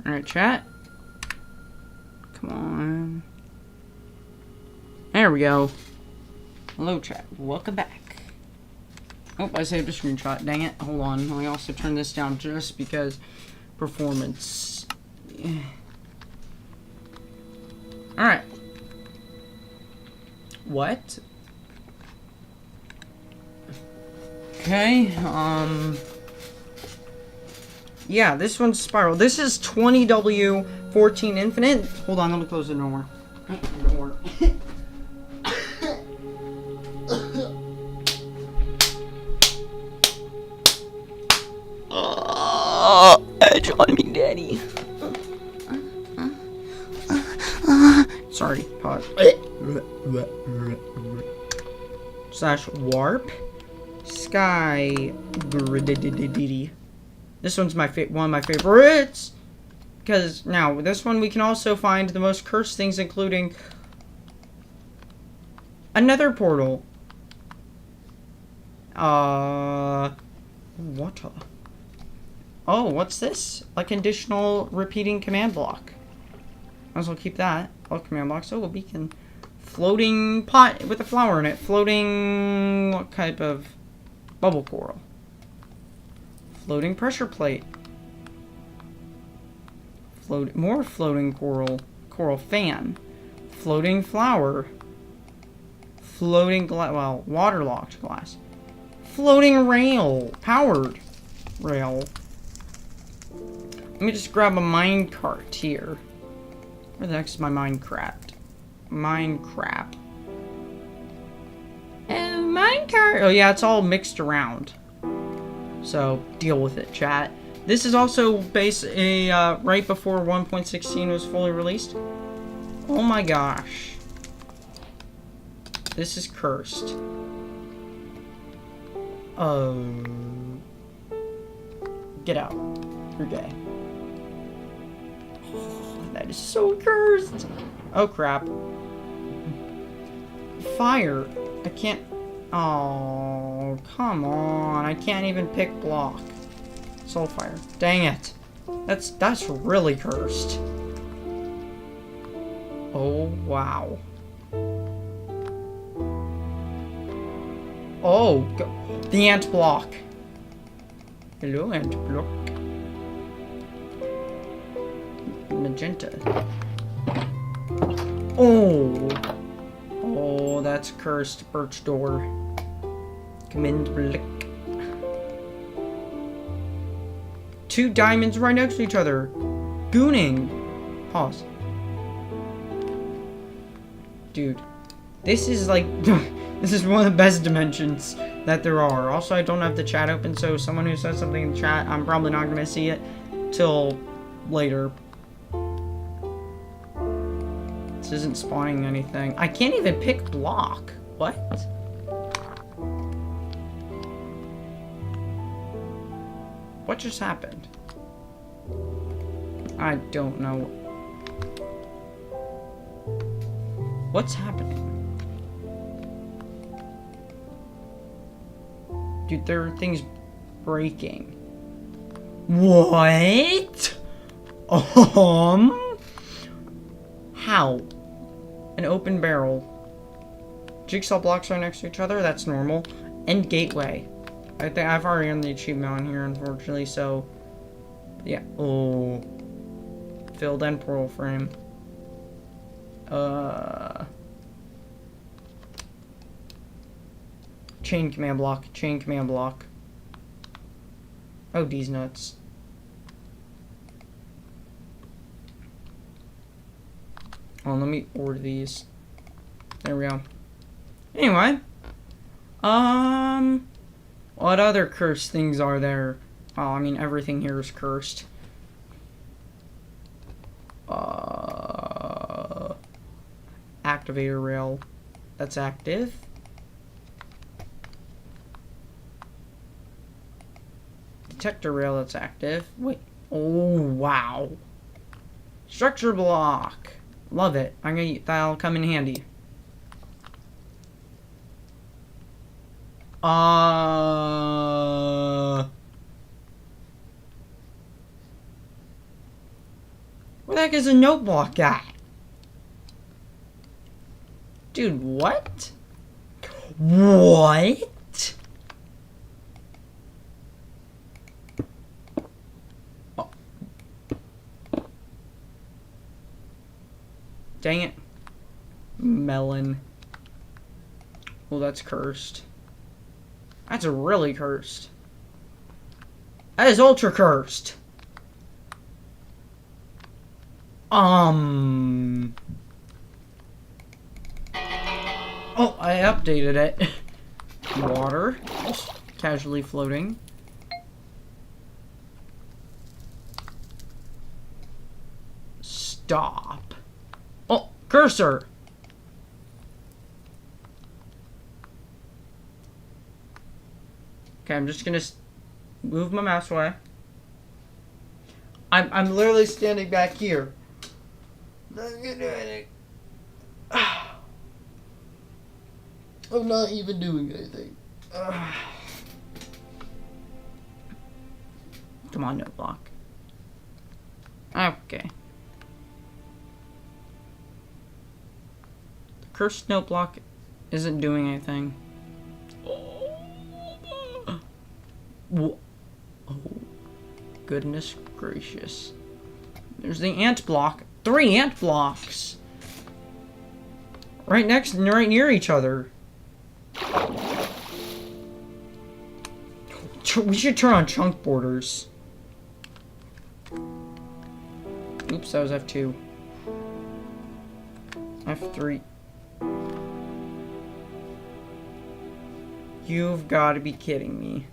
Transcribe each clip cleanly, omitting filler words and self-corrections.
Alright, chat. Come on. There we go. Hello, chat. Welcome back. Oh, I saved a screenshot. Dang it. Hold on. Let me also turn this down just because performance. Yeah. Alright. What? Okay, yeah, this one's Spiral. This is 20w14Infinite. Hold on, let me close the door. Edge on me, daddy. Sorry, pause. Slash warp. Sky. This one's one of my favorites. Because now, with this one, we can also find the most cursed things, including another portal. What? Oh, what's this? A conditional repeating command block. Might as well keep that. All command blocks. Oh, a beacon. Floating pot with a flower in it. Floating... what type of... bubble coral. Floating pressure plate. More floating coral. Coral fan. Floating flower. Floating waterlocked glass. Floating rail. Powered rail. Let me just grab a minecart here. Where the heck is my Minecraft? Minecraft. Oh, minecart. Oh yeah, it's all mixed around. So deal with it, chat. This is also right before 1.16 was fully released. Oh my gosh. This is cursed. Get out. You're gay. Oh, that is so cursed. Oh crap. Fire. I can't... oh, come on. I can't even pick block. Soulfire. Dang it. That's really cursed. Oh, wow. Oh, the ant block. Hello, ant block. Magenta. Oh. Oh, that's cursed. Birch door. Command blick. 2 diamonds right next to each other. Gooning. Pause. Dude. This is like... this is one of the best dimensions that there are. Also, I don't have the chat open, so someone who says something in the chat, I'm probably not going to see it till later. This isn't spawning anything. I can't even pick block. What? What just happened? I don't know. What's happening? Dude, there are things breaking. What? How? An open barrel. Jigsaw blocks are next to each other. That's normal. End gateway. I think I've already earned the achievement on here, unfortunately. So, yeah. Oh, filled end portal frame. Chain command block. Chain command block. Oh, these nuts. Oh, let me order these. There we go. Anyway. What other cursed things are there? Oh, I mean, everything here is cursed. Activator rail. That's active. Detector rail, that's active. Wait. Oh, wow. Structure block. Love it. That'll come in handy. Where the heck is a note block at? Dude, what? What? Oh. Dang it. Melon. Well, that's cursed. That's really cursed. That is ultra cursed. Oh, I updated it. Water. Just casually floating. Stop. Oh, cursor. Okay, I'm just gonna move my mouse away. I'm literally standing back here. Not gonna do anything. I'm not even doing anything. Come on, note block. Okay. The cursed note block isn't doing anything. Oh, goodness gracious. There's the ant block. 3 ant blocks. Right near each other. We should turn on chunk borders. Oops, that was F2. F3. You've got to be kidding me.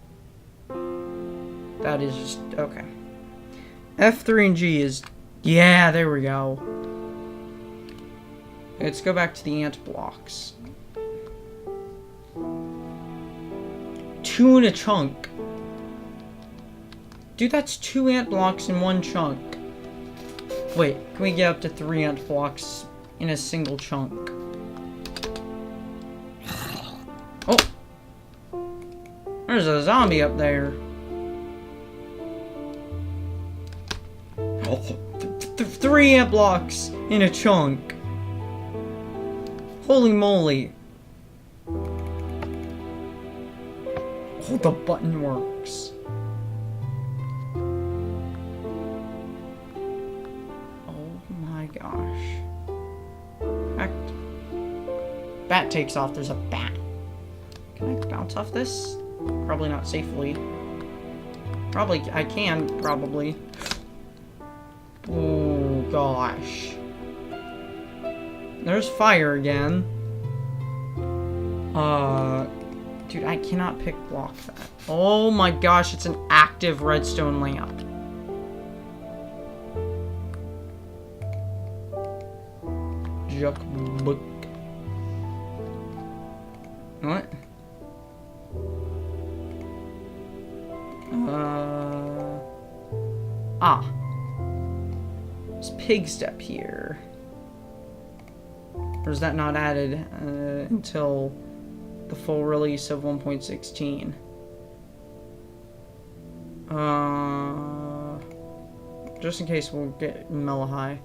That is just... okay. F3 and G is... yeah, there we go. Let's go back to the ant blocks. 2 in a chunk. Dude, that's 2 ant blocks in 1 chunk. Wait, can we get up to 3 ant blocks in a single chunk? Oh! There's a zombie up there. Oh, 3 ant blocks in a chunk. Holy moly. Oh, the button works. Oh my gosh. Heck. Bat takes off. There's a bat. Can I bounce off this? Probably not safely. Probably, I can, probably. Oh gosh. There's fire again. Dude, I cannot pick block that. Oh my gosh, it's an active redstone lamp. Juck book. What? There's pig step here. Or is that not added until the full release of 1.16? Just in case we'll get Mellow High.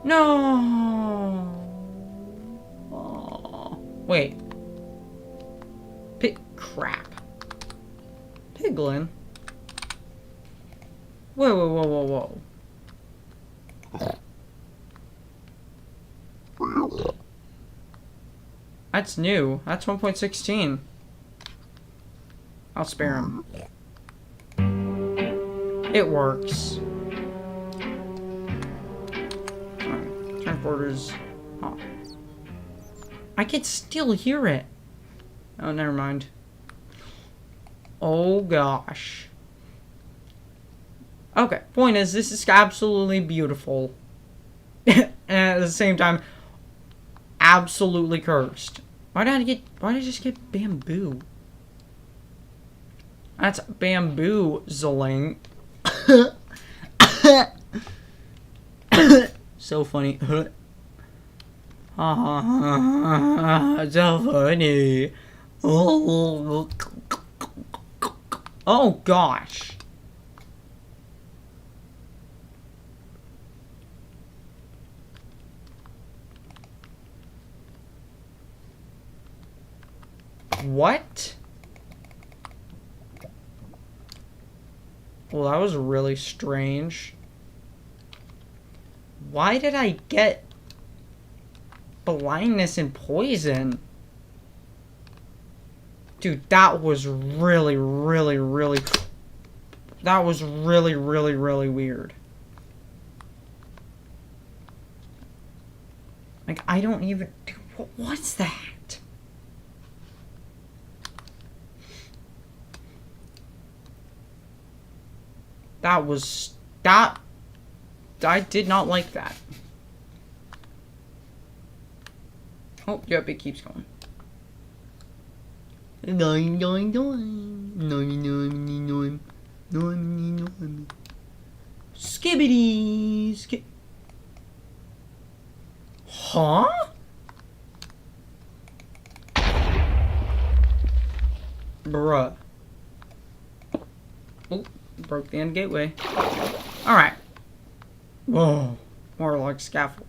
No! Oh, wait. Crap. Piglin? Whoa, whoa, whoa, whoa, whoa. That's new. That's 1.16. I'll spare him. It works. Alright, turn borders off. I can still hear it. Oh, never mind. Oh gosh. Okay, point is, this is absolutely beautiful. And at the same time, absolutely cursed. Why did I just get bamboo? That's bamboo-zling. So funny. So funny. Oh gosh. What? Well, that was really strange. Why did I get blindness and poison? Dude, that was really, really, really... That was really, really, really weird. Like, I don't even... Dude, what was that? That was... That... I did not like that. Oh, yep, it keeps going. Doing, doing, doing. Skibbity. Skip. Huh? Bruh. Oh, broke the end gateway. Alright. Whoa. More like scaffold.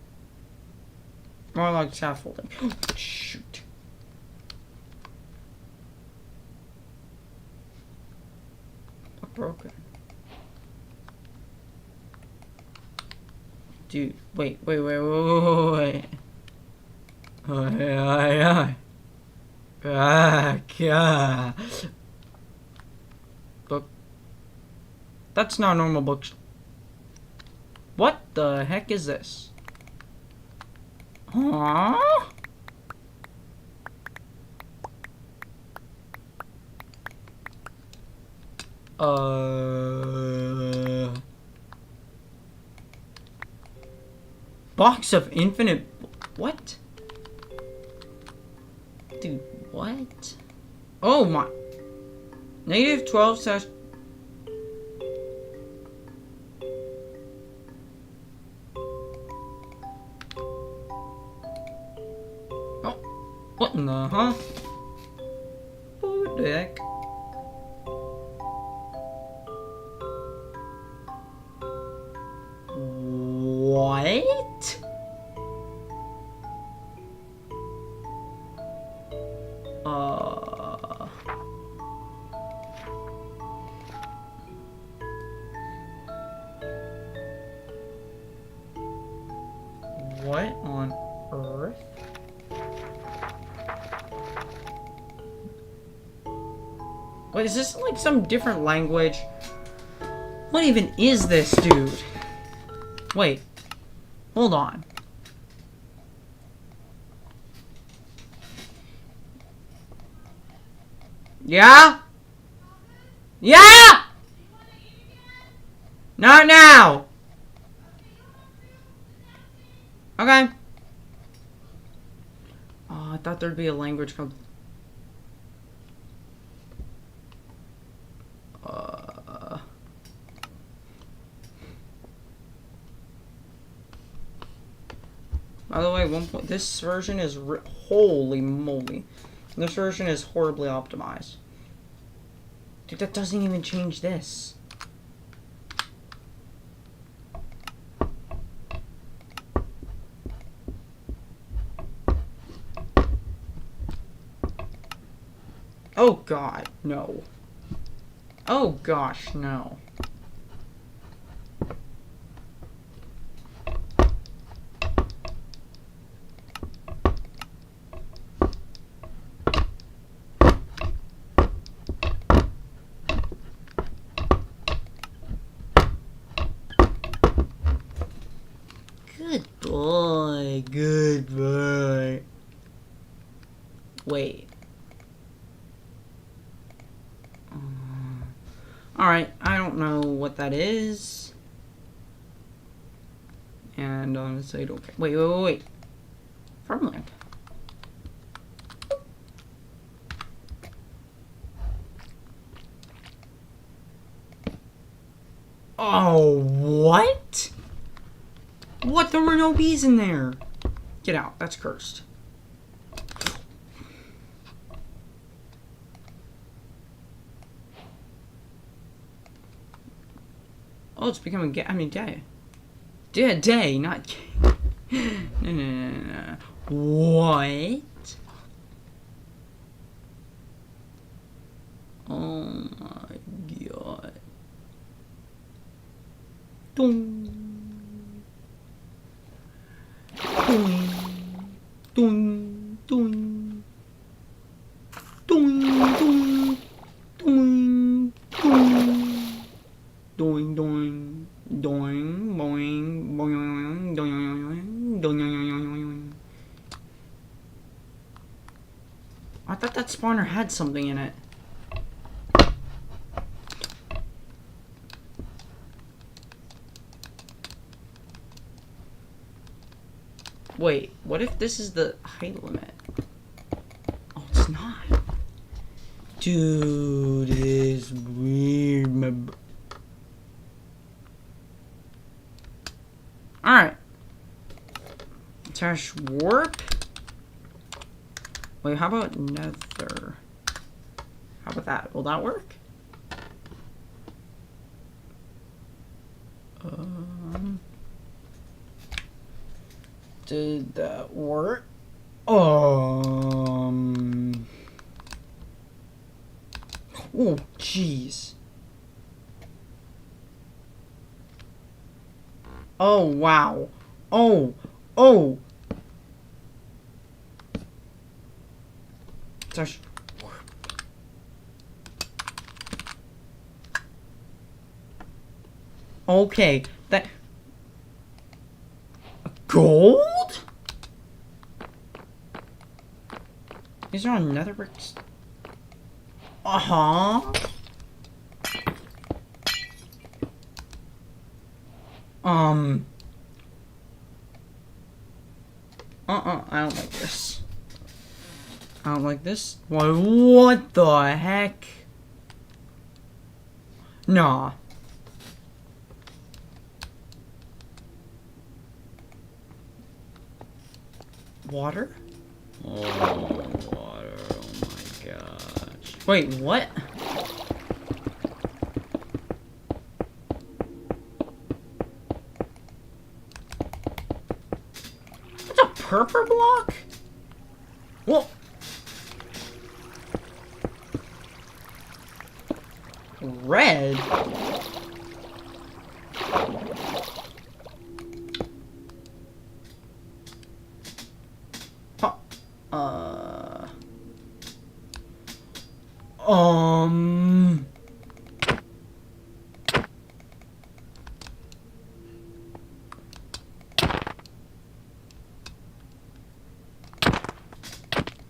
More like scaffolding. Shoot. What broken? Dude, wait. Book. That's not a normal book. What the heck is this? Huh? Box of infinite... What? Dude, what? Oh my... Negative 12 says... Oh, what in the, huh? What the heck? What? What on earth? Wait, is this like some different language? What even is this, dude? Wait. Hold on. Yeah? Yeah? Not now! Okay. Oh, I thought there'd be a language called... By the way, this version is... Holy moly. This version is horribly optimized. Dude, that doesn't even change this. Oh god, no. Oh gosh, no. Good boy, good boy. Wait. Alright, I don't know what that is. And honestly, I don't care. Wait. Farmland. Oh, what? What? There were no bees in there. Get out. That's cursed. Oh, it's becoming gay. I mean, day. Day, not gay. No. What? Oh my god. Dong. Dong. Dong. Dong. Dong. Dong. Dong. Dong. Doing, doing, doing, boing, boing, doing, doing. I thought that spawner had something in it. Wait, what if this is the height limit? Oh, it's not. Dude, it is weird. Alright. Attach warp. Wait, how about nether? How about that? Will that work? Did that work? Oh, jeez. Oh, wow. Oh. Touch. Okay, that... Gold? These are on nether bricks. Uh-huh. I don't like this. I don't like this. What the heck? Nah. Water? Oh, water. Oh my gosh. Wait, what? What's a purple block? Well, red?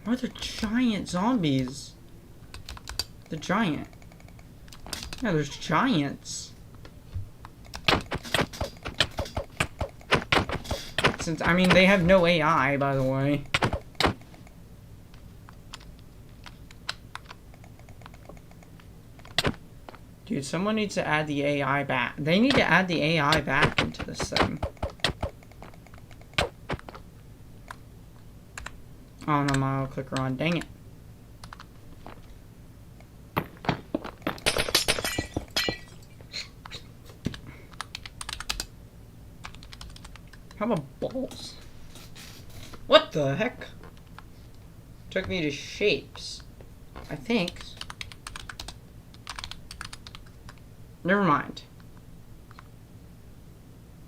Why are there giant zombies? The giant. Yeah, there's giants. Since, I mean, they have no AI, by the way. Dude, someone needs to add the AI back. They need to add the AI back into this thing. Oh no, my auto clicker on. Dang it. How about balls? What the heck? Took me to shapes. I think. Never mind.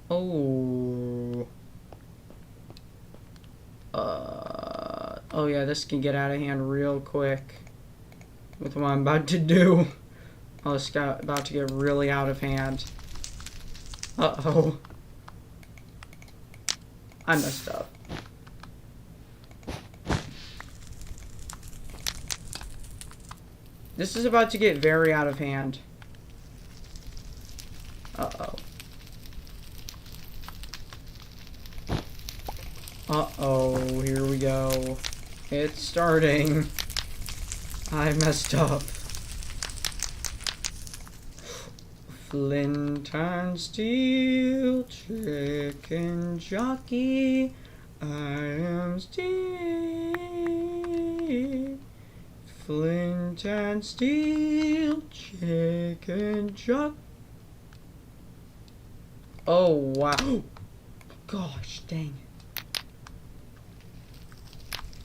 Oh. Oh yeah, this can get out of hand real quick. With what I'm about to do. Oh, it's about to get really out of hand. Uh-oh. I messed up. This is about to get very out of hand. Uh-oh. Uh-oh, here we go. It's starting. I messed up. Flint and steel, chicken jockey, I am steel. Flint and steel, chicken jockey. Oh, wow. Gosh, dang it.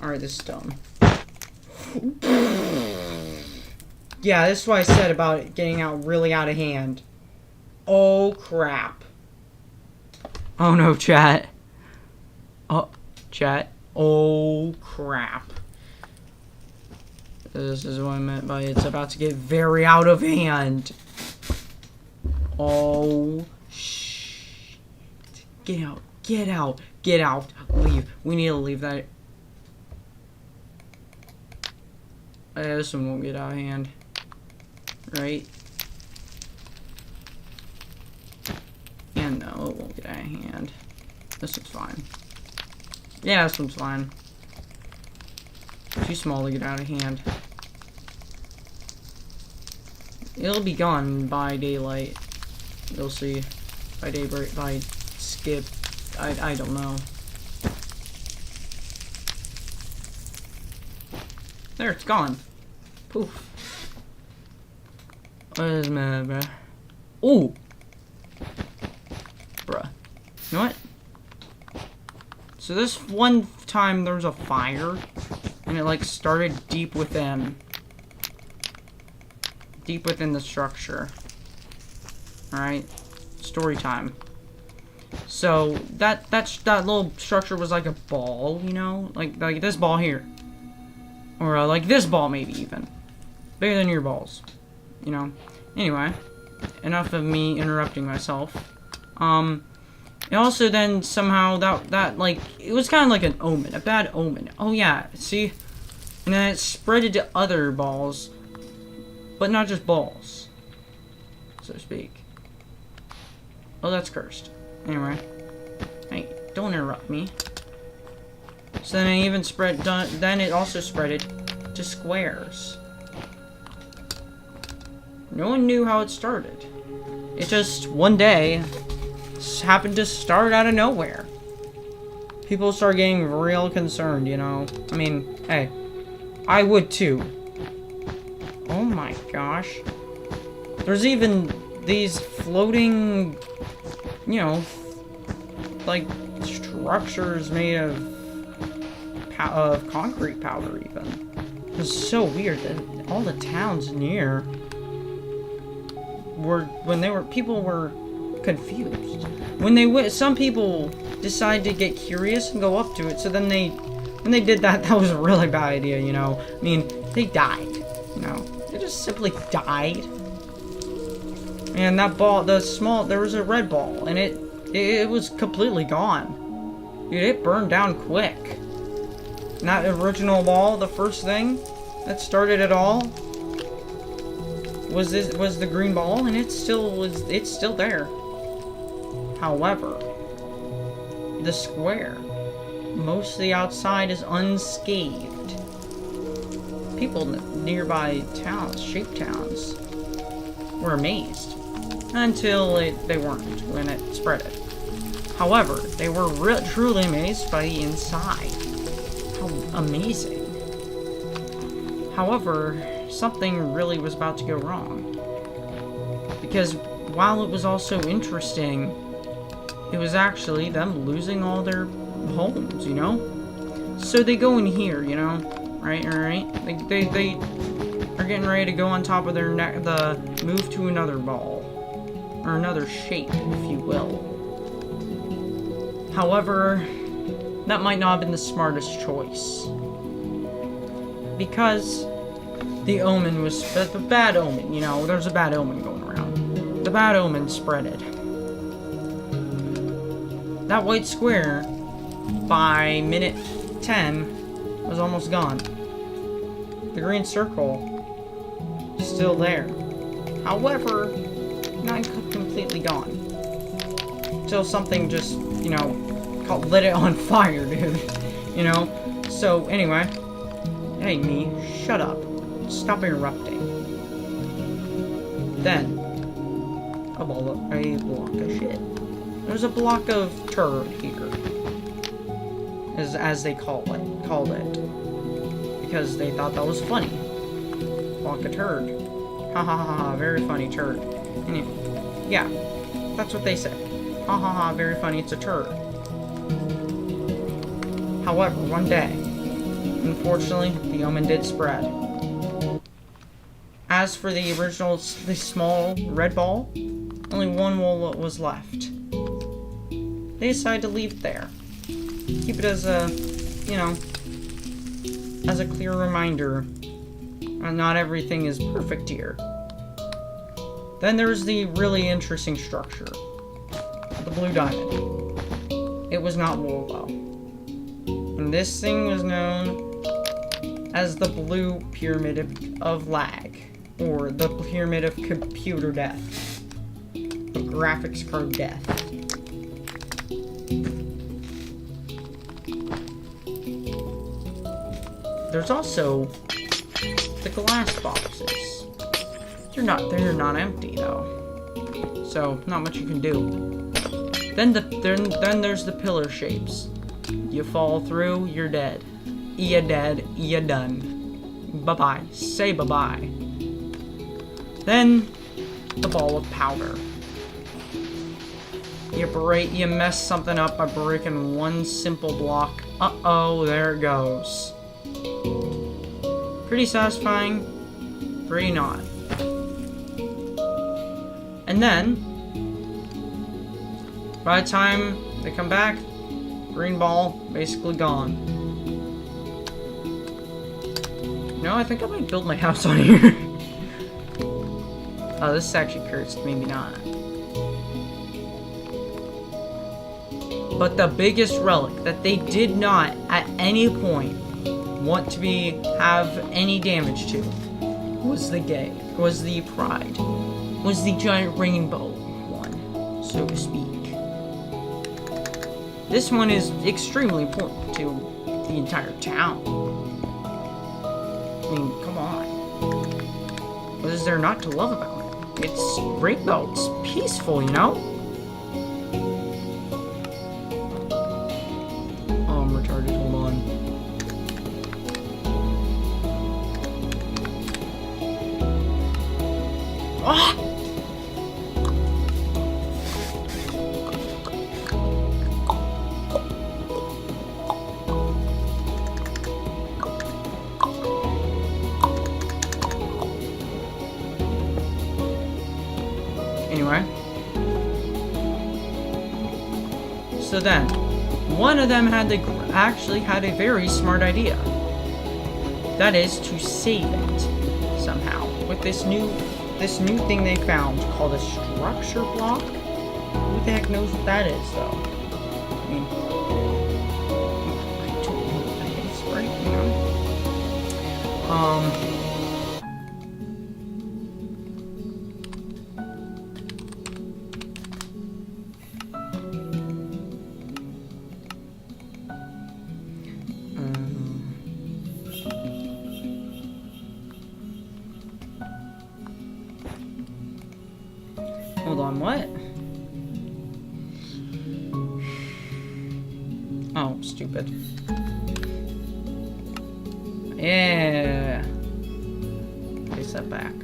Alright, this is dumb. Yeah, this is what I said about it getting really out of hand. Oh, crap. Oh, no, chat. Oh, chat. Oh, crap. This is what I meant by it's about to get very out of hand. Oh, shh. Get out. Get out. Get out. Leave. We need to leave that. This one won't get out of hand. Right? And no, it won't get out of hand. This one's fine. Yeah, this one's fine. Too small to get out of hand. It'll be gone by daylight. You'll see. By daybreak, by skip. I don't know. There, it's gone. Poof. What is my, bruh? Ooh! Bruh. You know what? So this one time there was a fire, and it like started deep within. Deep within the structure. Alright? Story time. So, that little structure was like a ball, you know? Like this ball here. Or like this ball maybe even. Bigger than your balls. You know? Anyway. Enough of me interrupting myself. It also then somehow that like it was kind of like an omen, a bad omen. Oh yeah, see? And then it spread to other balls. But not just balls. So to speak. Oh, that's cursed. Anyway. Hey, don't interrupt me. So then it even spread, then it also spread it to squares. No one knew how it started. It just, one day, happened to start out of nowhere. People start getting real concerned, you know? I mean, hey, I would too. Oh my gosh. There's even these floating, you know, like, structures made of concrete powder even. It's so weird that all the towns near were, people were confused. When they went, some people decided to get curious and go up to it, so then when they did that, that was a really bad idea, you know? I mean, they died, you know? They just simply died. And that ball, there was a red ball, and it was completely gone. Dude, it burned down quick. And that original ball, the first thing that started it all, was the green ball, and it's still there. However, the square, most of the outside is unscathed. People nearby towns, sheep towns, were amazed until they weren't when it spread it. However, they were truly amazed by the inside. How amazing. However, something really was about to go wrong. Because while it was also interesting, it was actually them losing all their homes, you know? So they go in here, you know? Right? They are getting ready to go on top of their neck, move to another ball. Or another shape, if you will. However, that might not have been the smartest choice. Because the omen was the bad omen, you know, there's a bad omen going around. The bad omen spreaded. That white square, by minute 10, was almost gone. The green circle is still there. However, not completely gone. Until something just, you know, lit it on fire, dude. You know? So, anyway. Hey, me, shut up. Stop interrupting. Then, a block of shit. There's a block of turd here. As they called it. Because they thought that was funny. Block of turd. Ha ha ha ha, very funny turd. Anyway, yeah, that's what they said. Ha ha ha, very funny, it's a turd. However, one day, unfortunately, the omen did spread. as for the original, the small red ball, only one wall was left. They decided to leave it there. Keep it as a, you know, as a clear reminder. Not everything is perfect here. Then there's the really interesting structure. The blue diamond. It was not wool though. And this thing was known as the blue pyramid of lag. Or the pyramid of computer death. The graphics card death. There's also the glass boxes. They're not empty though. So not much you can do. Then there's the pillar shapes. You fall through, you're dead. You dead, you done. Bye-bye. Say bye-bye. Then the ball of powder. You mess something up by breaking one simple block. Uh-oh, there it goes. Pretty satisfying, pretty not. And then, by the time they come back, green ball basically gone. No, I think I might build my house on here. Oh, this is actually cursed, maybe not. But the biggest relic that they did not, at any point, want to have any damage to was the pride. Was the giant rainbow one, so to speak. This one is extremely important to the entire town. I mean, come on. What is there not to love about it? It's rainbow, it's peaceful, you know? Oh, I'm retarded, hold on. Ah! Anyway. So then, one of them actually had a very smart idea. That is to save it somehow with this new thing they found called a structure block. Who the heck knows what that is, though? I mean, I don't know what that is, right? You know? Hold on, what? Oh, stupid. Yeah. Place that back.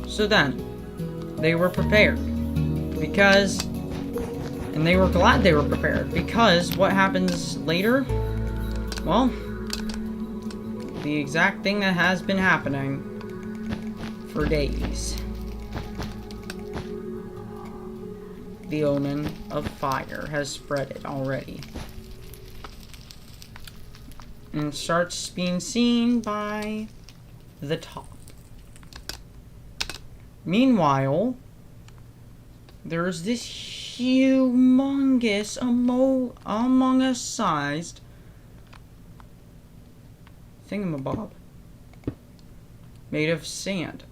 So then, they were prepared. Because... And they were glad they were prepared, because what happens later? Well, the exact thing that has been happening for days. The omen of fire has spread it already. And starts being seen by the top. Meanwhile, there's this humongous, Among Us-sized thingamabob made of sand.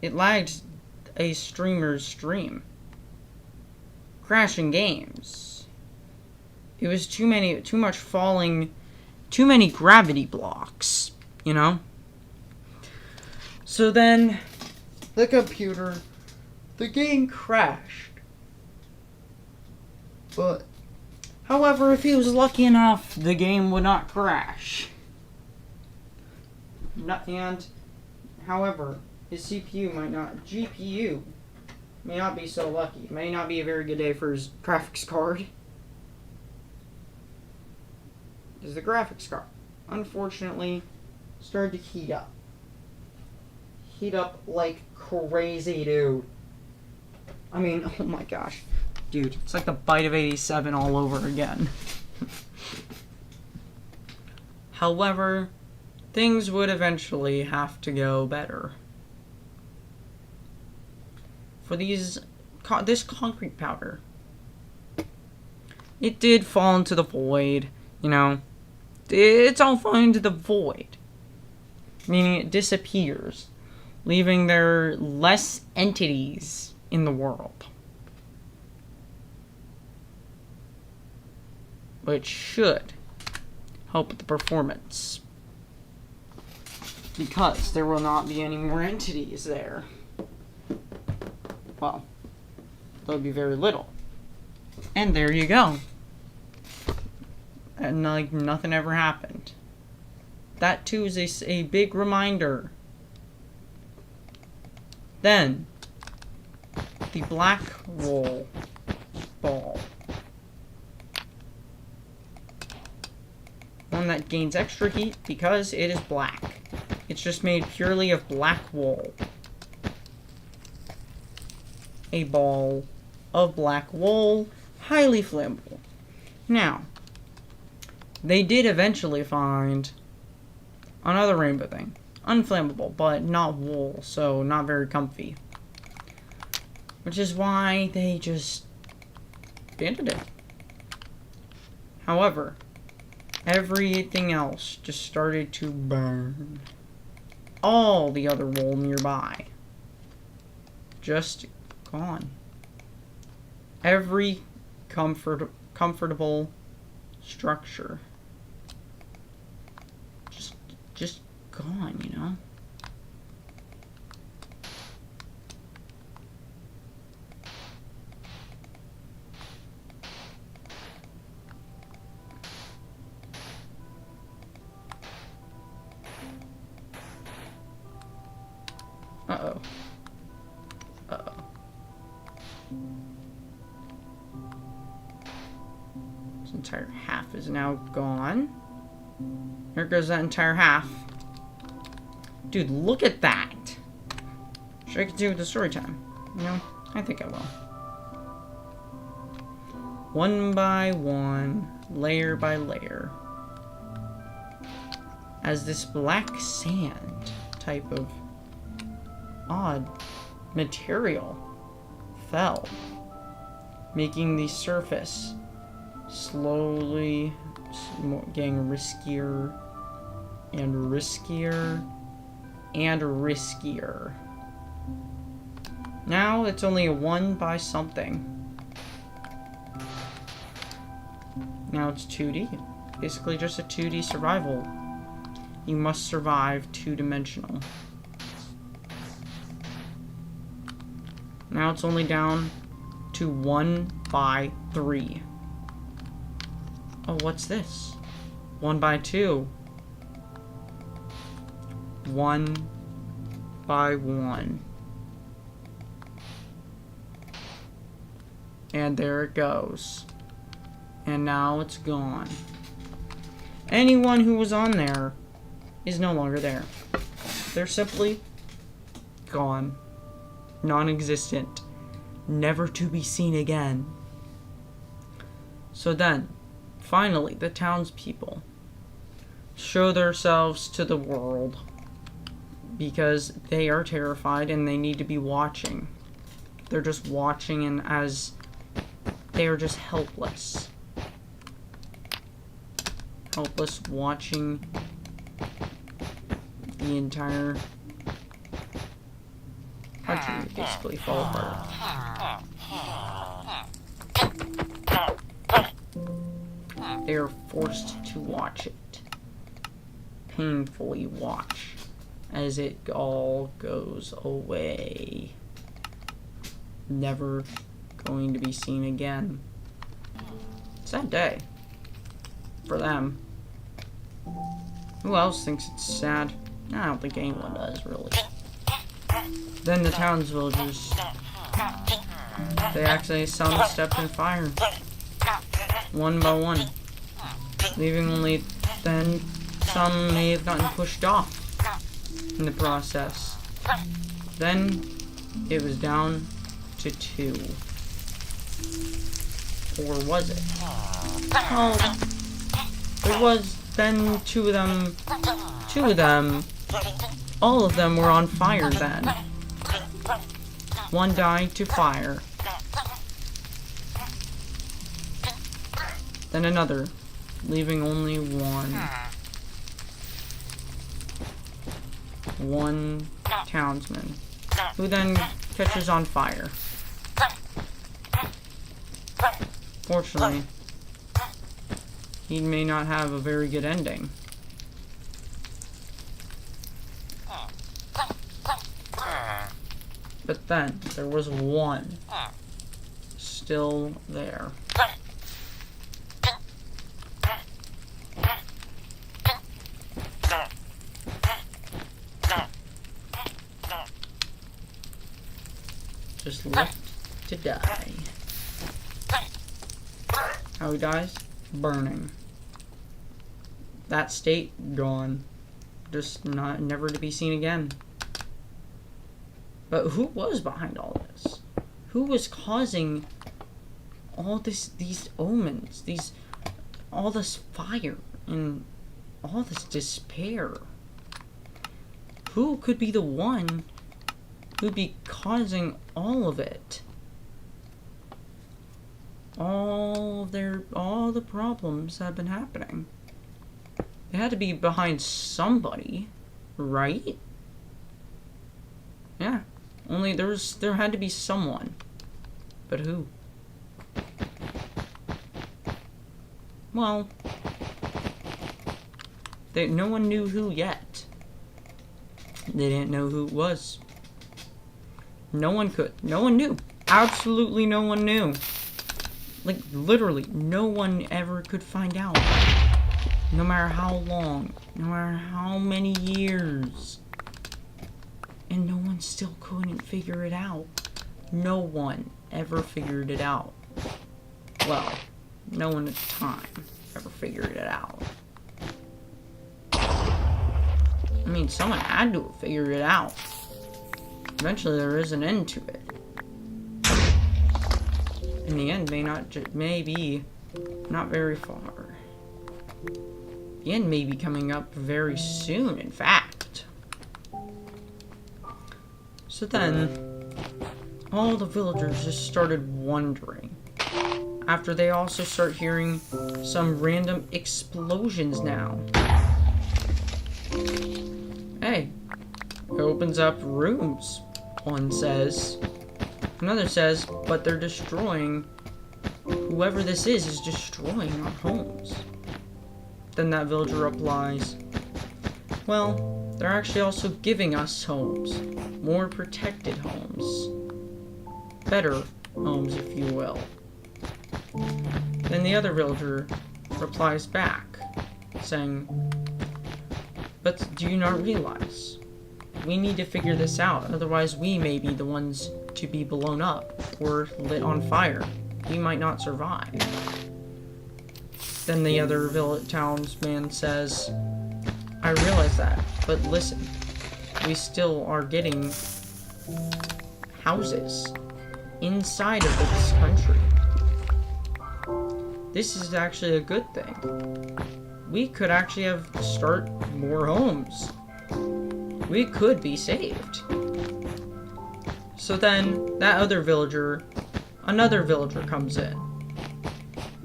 It lagged a streamer's stream, crashing games. It was too much falling, too many gravity blocks, you know? So then, the game crashed. But, however, if he was lucky enough, the game would not crash. And, however, his GPU may not be so lucky. May not be a very good day for his graphics card. Is the graphics card, unfortunately, started to heat up. Heat up like crazy, dude. I mean, oh my gosh. Dude, it's like the bite of 87 all over again. However, things would eventually have to go better. For this concrete powder, it did fall into the void, you know. It's all falling into the void. Meaning it disappears, leaving there less entities in the world. Which should help with the performance. Because there will not be any more entities there. Well, there'll be very little. And there you go. And like nothing ever happened. That too is a big reminder. Then, the black wool ball. One that gains extra heat because it is black. It's just made purely of black wool. A ball of black wool, highly flammable. Now, they did eventually find another rainbow thing. Unflammable, but not wool, so not very comfy. Which is why they just abandoned it. However, everything else just started to burn. All the other wool nearby just gone. Every comfortable structure just gone, you know? Uh-oh. Uh-oh. This entire half is now gone. Here goes that entire half. Dude, look at that! Should I continue with the story time? You know, I think I will. One by one, layer by layer. As this black sand type of odd material fell, making the surface slowly getting riskier and riskier and riskier. Now it's only a 1 by something. Now it's 2D. Basically just a 2D survival. You must survive 2-dimensional. Now it's only down to 1 by 3. Oh, what's this? 1 by 2. 1 by 1. And there it goes. And now it's gone. Anyone who was on there is no longer there. They're simply gone. Non-existent. Never to be seen again. So then, finally, the townspeople show themselves to the world because they are terrified and they need to be watching. They're just watching, and as they are just helpless. Helpless watching the entire country basically fall apart. They are forced to watch it. Painfully watch as it all goes away. Never going to be seen again. Sad day. For them. Who else thinks it's sad? I don't think anyone does, really. Then the townsvillagers They actually some stepped in fire. One by one. Leaving only then some may have gotten pushed off in the process. Then it was down to 2. Or was it? Oh, it was then 2 of them. 2 of them. All of them were on fire then. One died to fire. Then another, leaving only one. One townsman, who then catches on fire. Fortunately, he may not have a very good ending. But then, there was one still there. Just left to die. How he dies? Burning. That state, gone. Just never to be seen again. But who was behind all this? Who was causing all these omens, all this fire, and all this despair? Who could be the one who'd be causing all of it? All the problems that have been happening. They had to be behind somebody, right? Yeah. Only there had to be someone. But who? Well, no one knew who yet. They didn't know who it was. No one could. No one knew. Absolutely no one knew. Like, literally, no one ever could find out. No matter how long. No matter how many years. And no one still couldn't figure it out. No one ever figured it out. Well, no one at the time ever figured it out. I mean, someone had to have figured it out. Eventually, there is an end to it. And the end may be not very far. The end may be coming up very soon, in fact. So then, all the villagers just started wondering. After they also start hearing some random explosions now. Hey, it opens up rooms, one says. Another says, but they're destroying, whoever this is destroying our homes. Then that villager replies, well, they're actually also giving us homes. More protected homes. Better homes, if you will. Then the other villager replies back, saying, but do you not realize? We need to figure this out, otherwise we may be the ones to be blown up or lit on fire. We might not survive. Then the other townsman says, I realize that, but listen, we still are getting houses inside of this country. This is actually a good thing. We could actually start more homes. We could be saved. So then, that other villager, another villager comes in.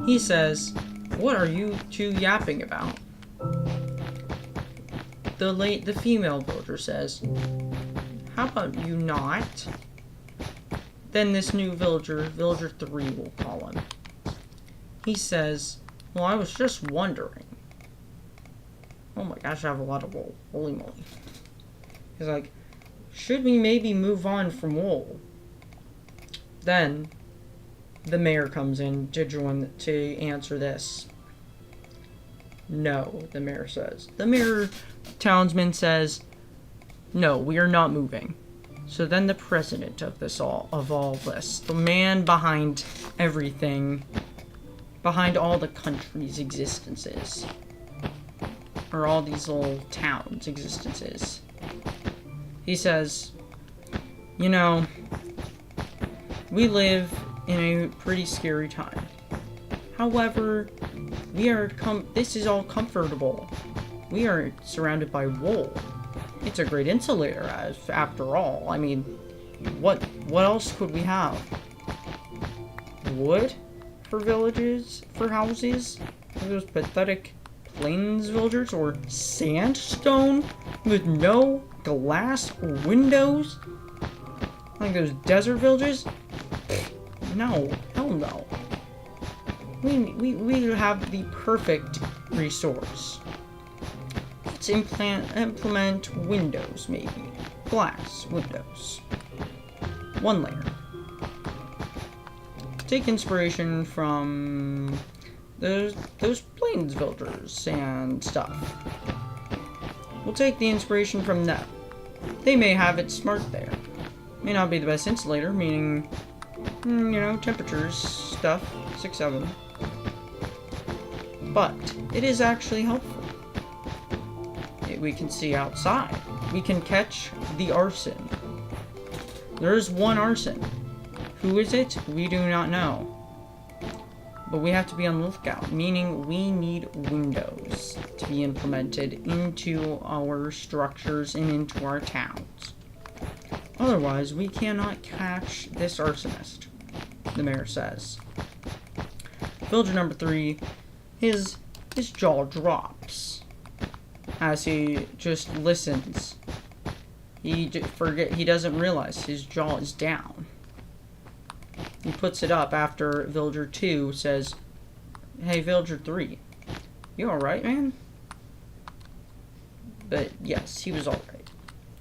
He says, what are you two yapping about? The female villager says, how about you not? Then this new villager, villager 3 we'll call him. He says, well, I was just wondering. Oh my gosh, I have a lot of wool. Holy moly. He's like, should we maybe move on from wool? Then, the mayor comes in to answer this. No, the mayor says. The mayor townsman says, no, we are not moving. So then the president of all this, the man behind everything, behind all the country's existences, or all these little towns' existences, he says, you know, we live in a pretty scary time. However, this is all comfortable. We are surrounded by wool. It's a great insulator, after all. I mean, what else could we have? Wood for villages, for houses? Those pathetic plains villagers, or sandstone with no glass or windows? Like those desert villages? No, hell no. We have the perfect resource. Let's implement windows, maybe. Glass windows. One layer. Take inspiration from those plains villagers and stuff. We'll take the inspiration from them. They may have it smart there. May not be the best insulator, meaning, you know, temperatures, stuff, 6, 7. But it is actually helpful. We can see outside. We can catch the arson. There's one arson. Who is it? We do not know. But we have to be on the lookout, meaning we need windows to be implemented into our structures and into our towns. Otherwise, we cannot catch this arsonist, the mayor says. Villager number 3, his jaw drops as he just listens. He doesn't realize his jaw is down. He puts it up after Villager 2 says, "Hey, Villager 3, you alright, man?" But yes, he was alright.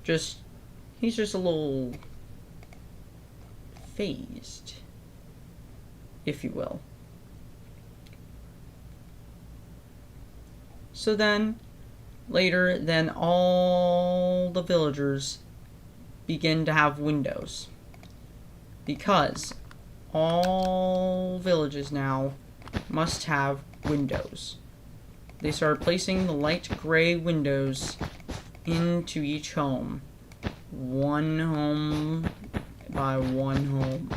He's just a little phased, if you will. So then, later, all the villagers begin to have windows. Because all villages now must have windows. They started placing the light gray windows into each home. One home by one home.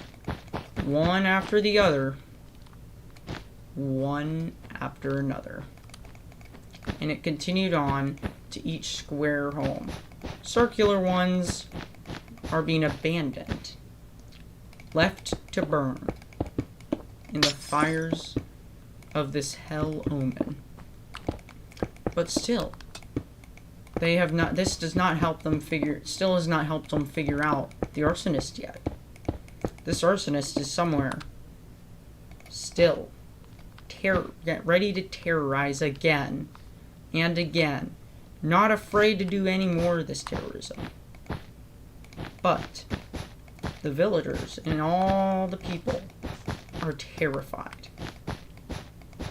One after the other. One after another. And it continued on to each square home. Circular ones are being abandoned, left to burn in the fires of this hell omen. But still, they have not. This does not help them figure. Still has not helped them figure out the arsonist yet. This arsonist is somewhere. Still, get ready to terrorize again and again. Not afraid to do any more of this terrorism. But the villagers and all the people are terrified,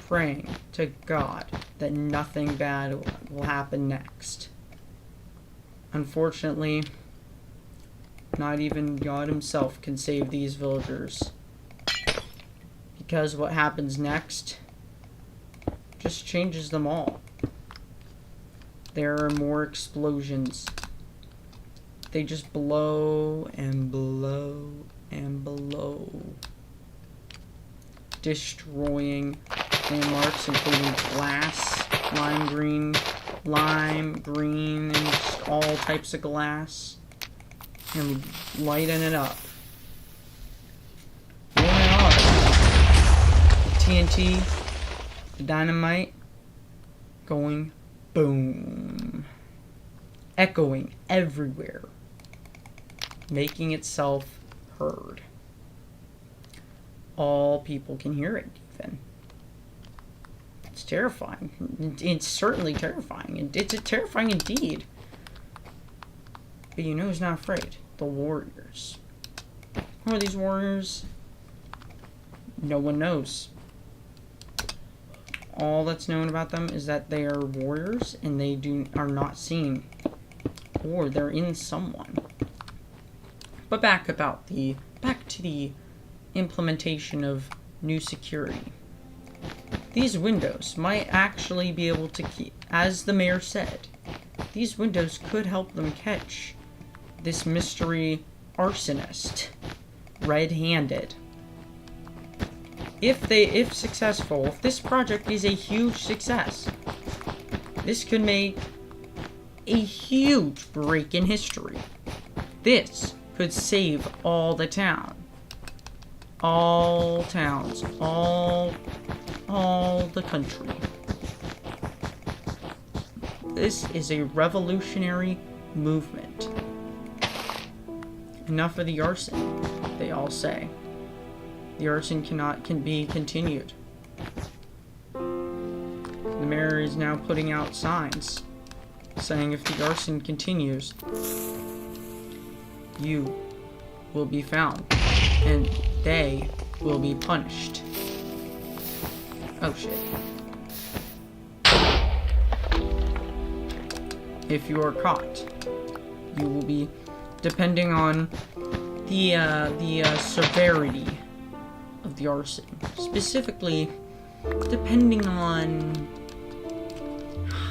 praying to God that nothing bad will happen next. Unfortunately, not even God himself can save these villagers, because what happens next just changes them all. There are more explosions. They just blow and blow and blow, destroying landmarks including glass, lime green, and just all types of glass, and lighting it up. Blowing it up. The TNT, the dynamite, going boom. Echoing everywhere, making itself heard. All people can hear it, even. It's terrifying. It's certainly terrifying. It's terrifying indeed. But you know who's not afraid? The warriors. Who are these warriors? No one knows. All that's known about them is that they are warriors and they are not seen. Or they're in someone. But back to the implementation of new security. These windows might actually be able to keep, as the mayor said, these windows could help them catch this mystery arsonist red-handed. If successful, if this project is a huge success, this could make a huge break in history. This could save all the town. All towns. All the country. This is a revolutionary movement. Enough of the arson, they all say. The arson can be continued. The mayor is now putting out signs saying if the arson continues, you will be found and they will be punished. Oh shit. If you are caught, you will be, depending on the severity of the arson, specifically depending on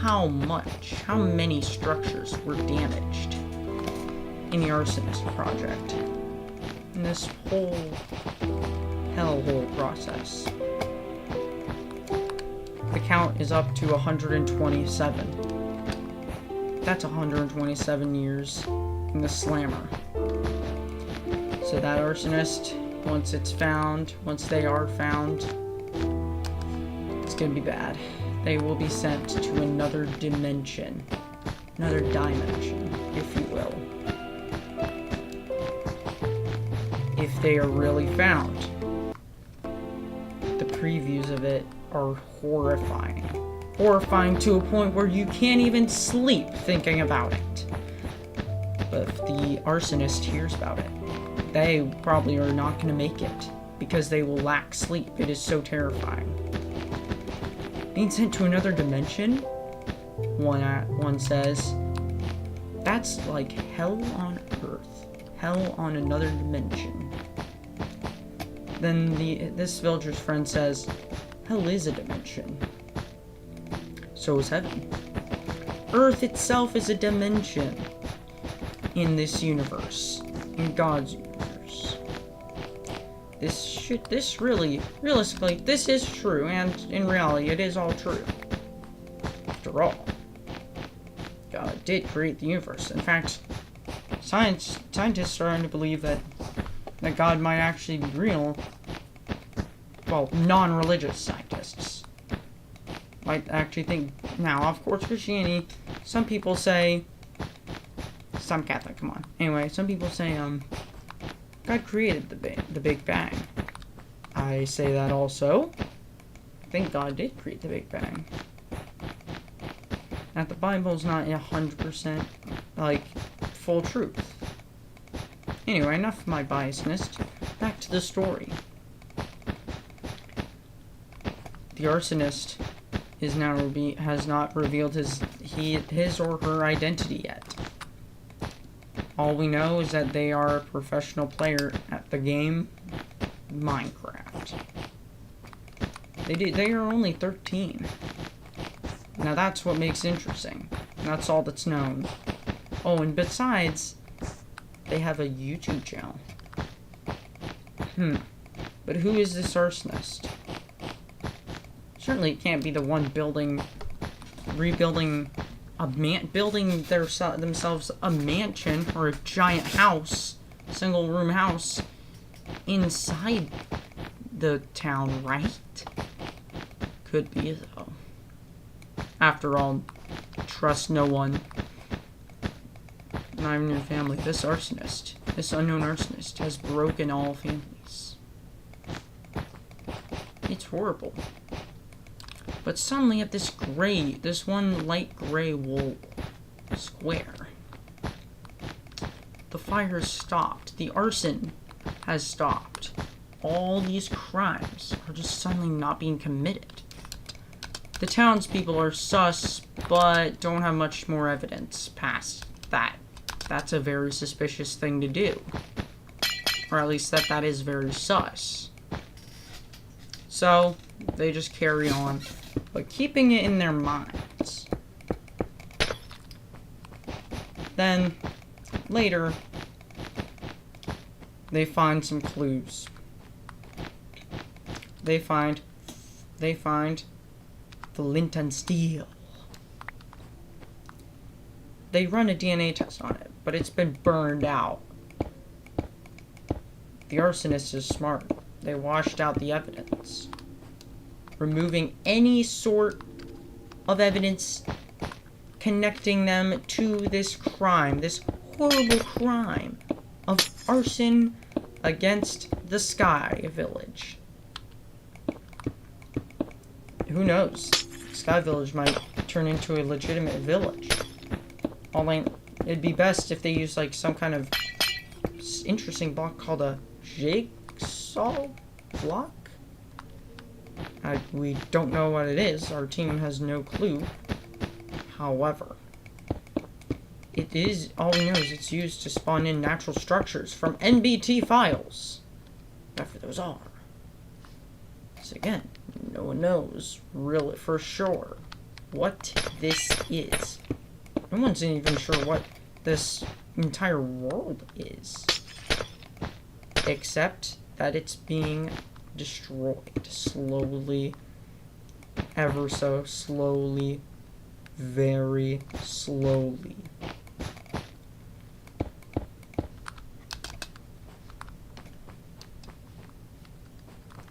how many structures were damaged in the arsonist project, in this whole hellhole process. The count is up to 127. That's 127 years in the slammer. So that arsonist, once they are found, it's gonna be bad. They will be sent to another dimension, if you will. If they are really found. The previews of it are horrifying. Horrifying to a point where you can't even sleep thinking about it. But if the arsonist hears about it, they probably are not going to make it because they will lack sleep. It is so terrifying. Being sent to another dimension, one says, that's like hell on earth. Hell on another dimension. Then this villager's friend says, hell is a dimension. So is heaven. Earth itself is a dimension in this universe, in God's universe. Realistically, this is true, and in reality, it is all true. After all, God did create the universe. In fact, scientists are starting to believe that God might actually be real. Well, non-religious scientists might actually think. Now, of course, Christianity, some people say, some Catholic, come on. Anyway, some people say, God created the Big Bang. I say that also. I think God did create the Big Bang. Now, the Bible's not 100%, full truth. Anyway, enough of my biasness. Back to the story. The arsonist has not revealed his or her identity yet. All we know is that they are a professional player at the game Minecraft. They are only 13. Now that's what makes it interesting. That's all that's known. Oh, and besides, they have a YouTube channel. But who is this arsonist? Certainly it can't be the one building themselves a mansion or a giant house, single room house inside the town, right? Could be though. After all, trust no one. Not even your family. This unknown arsonist has broken all families. It's horrible. But suddenly at this one light gray wall square, the fire has stopped. The arson has stopped. All these crimes are just suddenly not being committed. The townspeople are sus, but don't have much more evidence past that. That's a very suspicious thing to do. Or at least that is very sus. So, they just carry on, but keeping it in their minds. Then, later, they find some clues. They find the lint and steel. They run a DNA test on it, but it's been burned out. The arsonist is smart. They washed out the evidence, removing any sort of evidence connecting them to this crime, this horrible crime of arson against the Sky Village. Who knows? Sky Village might turn into a legitimate village. It'd be best if they use like some kind of interesting block called a jigsaw block. We don't know what it is. Our team has no clue. However, it is, all we know is it's used to spawn in natural structures from NBT files. Whatever those are. So again, no one knows really for sure what this is. No one's even sure what this entire world is. Except that it's being destroyed slowly, ever so slowly, very slowly.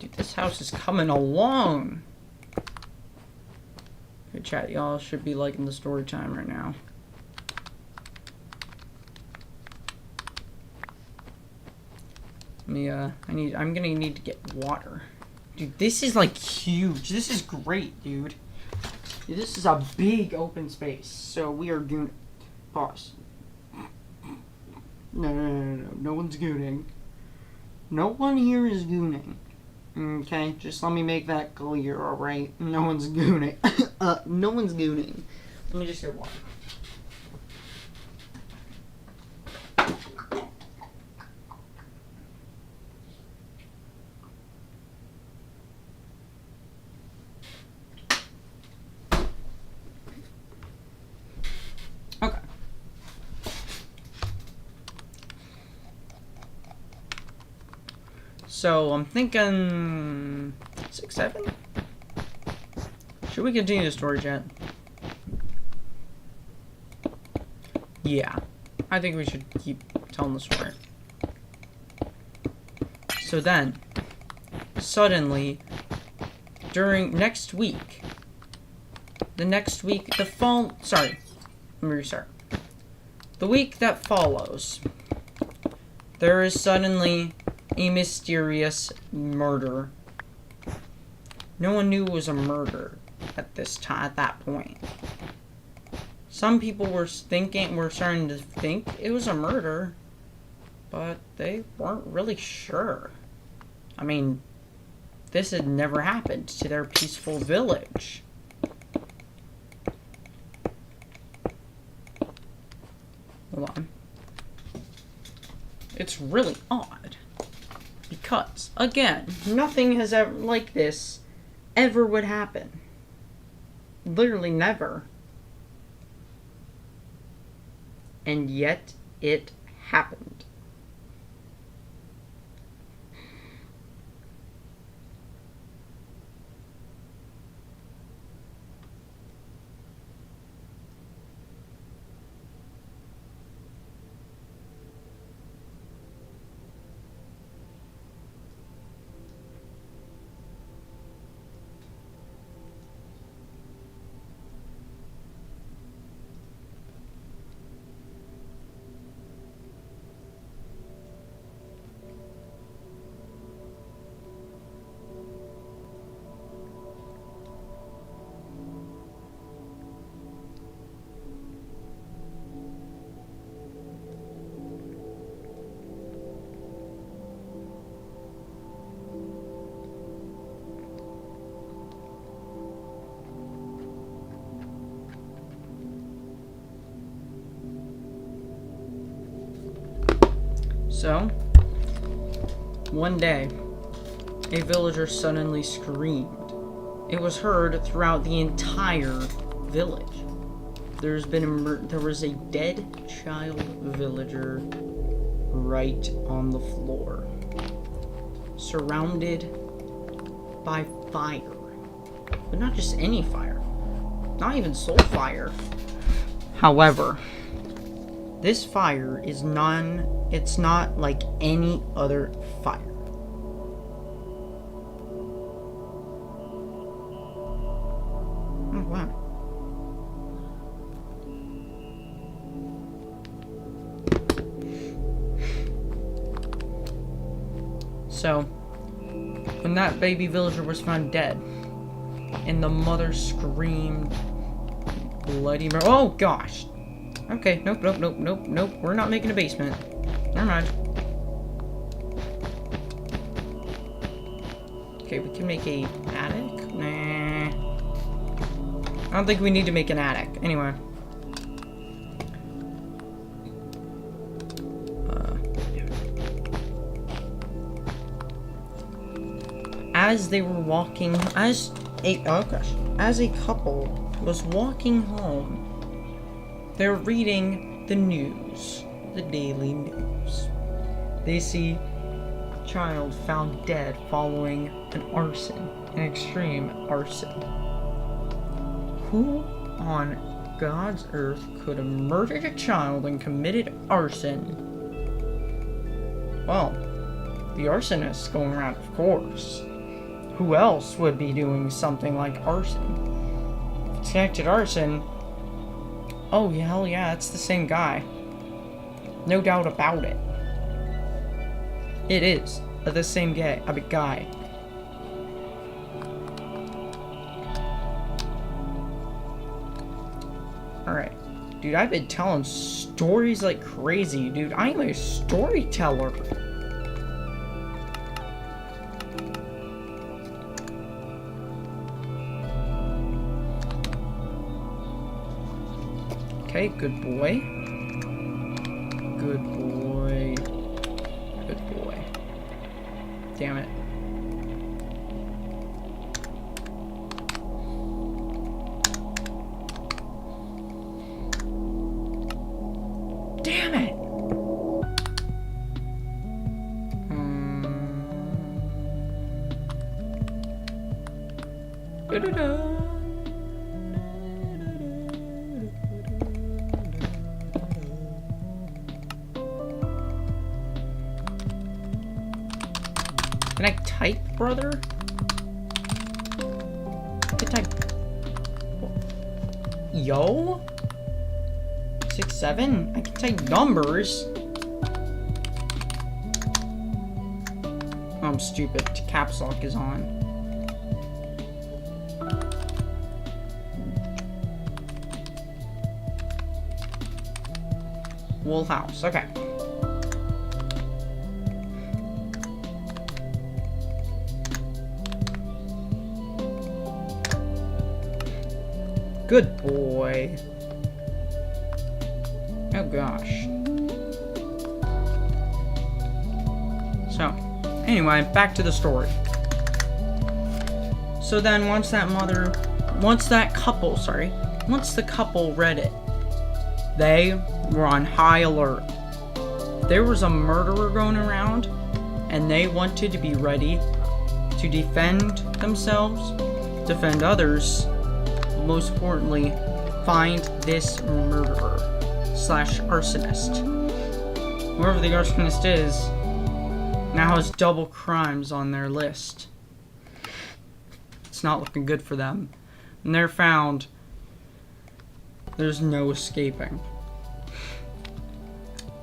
Dude, this house is coming along. Good chat, y'all should be liking the story time right now. I'm gonna need to get water. Dude, this is like huge. This is great, dude. This is a big open space. So we are doing... Pause. No. No one's gooning. No one here is gooning. Okay, just let me make that clear, alright? No one's gooning. No one's gooning. Let me just get water. Okay. So, I'm thinking 6, 7? Should we continue the story, chat? Yeah. I think we should keep telling the story. So then, suddenly, during next week, let me restart. The week that follows, there is suddenly a mysterious murder. No one knew it was a murder at that point. Some people were starting to think it was a murder, but they weren't really sure. I mean, this had never happened to their peaceful village. Hold on. It's really odd. Because, again, nothing has ever like this ever would happen. Literally never. And yet, it happened. So, One day, a villager suddenly screamed. It was heard throughout the entire village. There was a dead child villager right on the floor, surrounded by fire. But not just any fire. Not even soul fire. However, this fire is it's not like any other fire. Oh, wow. So, when that baby villager was found dead, and the mother screamed, bloody murder. Oh, gosh. Okay, nope. We're not making a basement. Never mind. Okay, we can make a attic? Nah. I don't think we need to make an attic. Anyway. As they were walking, as a couple was walking home, they were reading the news, the daily news. They see a child found dead following an arson, an extreme arson. Who on God's earth could have murdered a child and committed arson? Well, the arsonist going around, of course. Who else would be doing something like arson? If it's connected arson, oh, hell yeah, it's the same guy. No doubt about it. It is the same guy. Alright. Dude, I've been telling stories like crazy, dude. I am a storyteller. Okay, good boy. Good boy. Good boy. Damn it. Damn it! Da-da-da. Can I type, brother? I can type. Yo? 6, 7? I can type numbers. Oh, I'm stupid. Caps lock is on. Wool house. Okay. Good boy. Oh gosh. So, anyway, back to the story. So then once the couple read it, they were on high alert. There was a murderer going around, and they wanted to be ready to defend themselves, defend others, most importantly, find this murderer / arsonist. Whoever the arsonist is now has double crimes on their list. It's not looking good for them. When they're found, there's no escaping.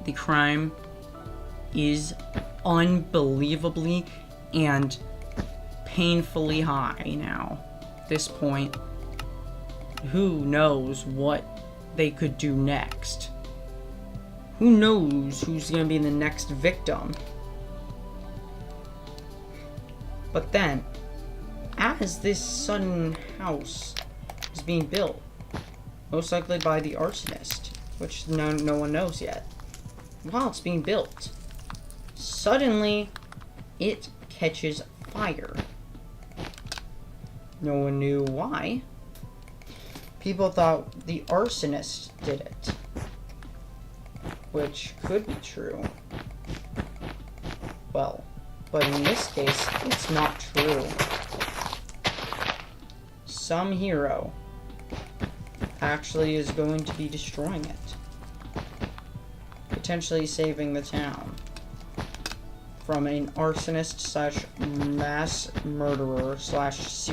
The crime is unbelievably and painfully high now. At this point, who knows what they could do next? Who knows who's going to be the next victim? But then, as this sudden house is being built, most likely by the arsonist, which no one knows yet, while it's being built, suddenly it catches fire. No one knew why. People thought the arsonist did it, which could be true. Well, but in this case, it's not true. Some hero actually is going to be destroying it, potentially saving the town from an arsonist slash mass murderer slash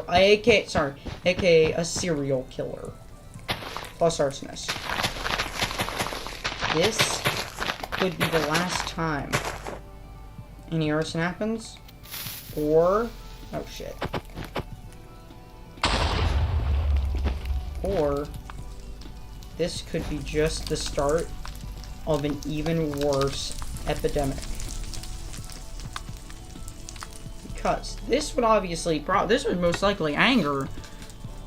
aka a serial killer plus arsonist. This could be the last time any arson happens, or oh shit, or this could be just the start of an even worse epidemic. Because this would obviously, this would most likely anger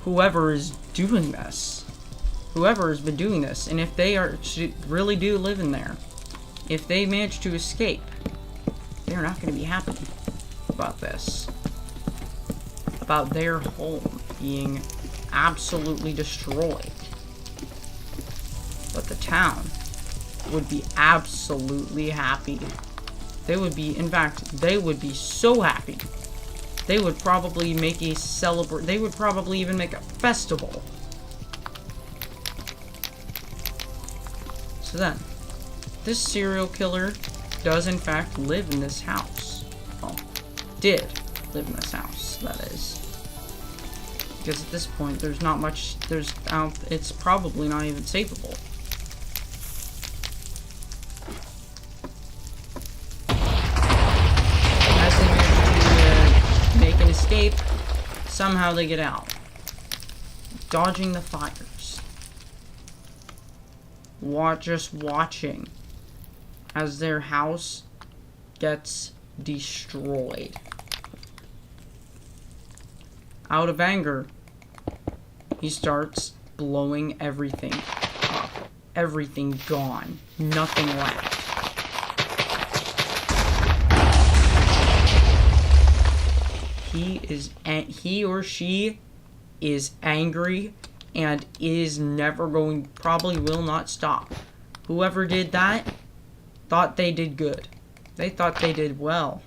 whoever is doing this. Whoever has been doing this. And if they really do live in there, if they manage to escape, they're not going to be happy about this. About their home being absolutely destroyed. But the town would be absolutely happy. They would be, in fact, they would be so happy. They would probably make a they would probably even make a festival. So then, this serial killer does in fact live in this house. Well, did live in this house, that is. Because at this point, there's not much, it's probably not even savable. Escape, somehow they get out, dodging the fires, just watching as their house gets destroyed. Out of anger, he starts blowing everything up, everything gone, nothing left. He or she is angry and is never going, probably will not stop. Whoever did that thought they did good. They thought they did well.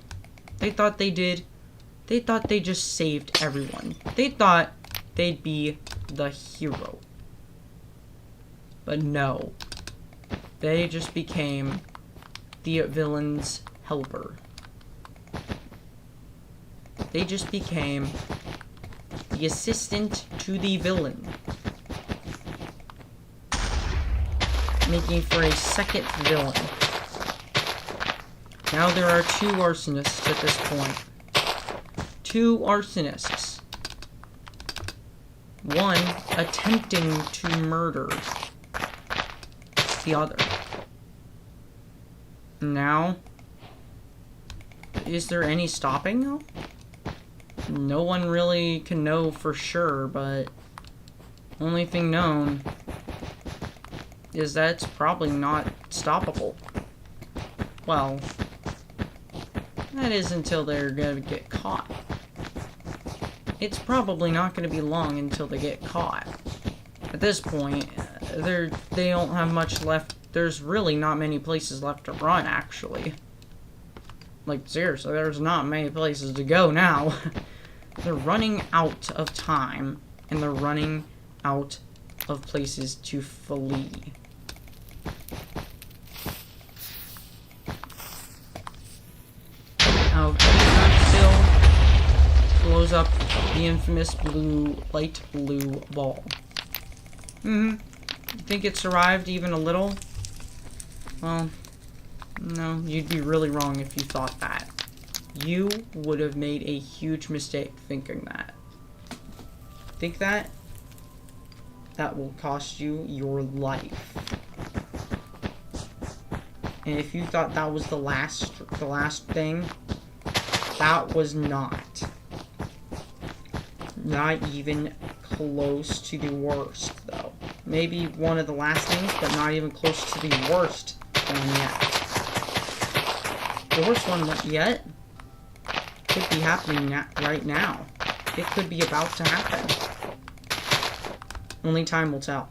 They thought they just saved everyone. They thought they'd be the hero. But no. They just became the villain's helper. They just became the assistant to the villain, making for a second villain. Now there are two arsonists at this point. Two arsonists. One attempting to murder the other. Now, is there any stopping though? No one really can know for sure, but only thing known is that it's probably not stoppable. Well, that is until they're gonna get caught. It's probably not gonna be long until they get caught. At this point, they don't have much left. There's really not many places left to run, actually. Like, seriously, there's not many places to go now. They're running out of time, and they're running out of places to flee. Now, still blows up the infamous light blue ball. You think it survived even a little? Well, no, you'd be really wrong if you thought that. You would have made a huge mistake thinking that. Think that? That will cost you your life. And if you thought that was the last thing, that was not. Not even close to the worst, though. Maybe one of the last things, but not even close to the worst one yet. The worst one yet could be happening right now. It could be about to happen. Only time will tell.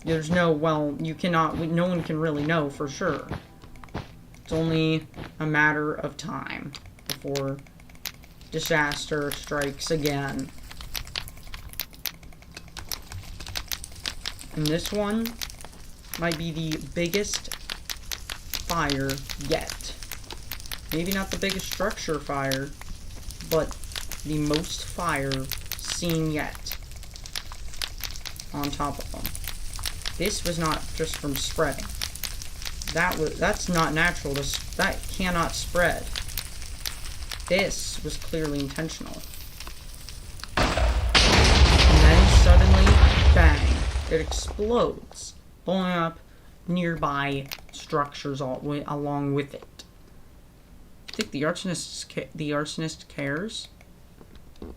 There's no, well, you cannot, no one can really know for sure. It's only a matter of time before disaster strikes again. And this one might be the biggest fire yet. Maybe not the biggest structure fire, but the most fire seen yet on top of them. This was not just from spreading. That's not natural. That cannot spread. This was clearly intentional. And then suddenly, bang, it explodes, blowing up nearby structures along with it. I think the arsonist cares?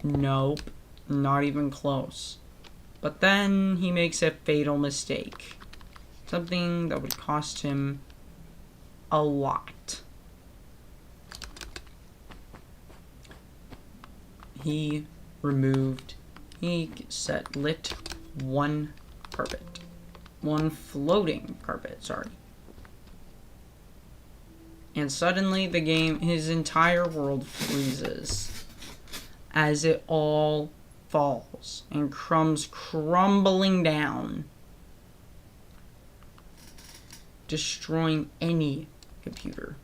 Nope, not even close. But then he makes a fatal mistake. Something that would cost him a lot. He lit one carpet. One floating carpet, sorry. And suddenly his entire world freezes as it all falls and comes crumbling down, destroying any computer,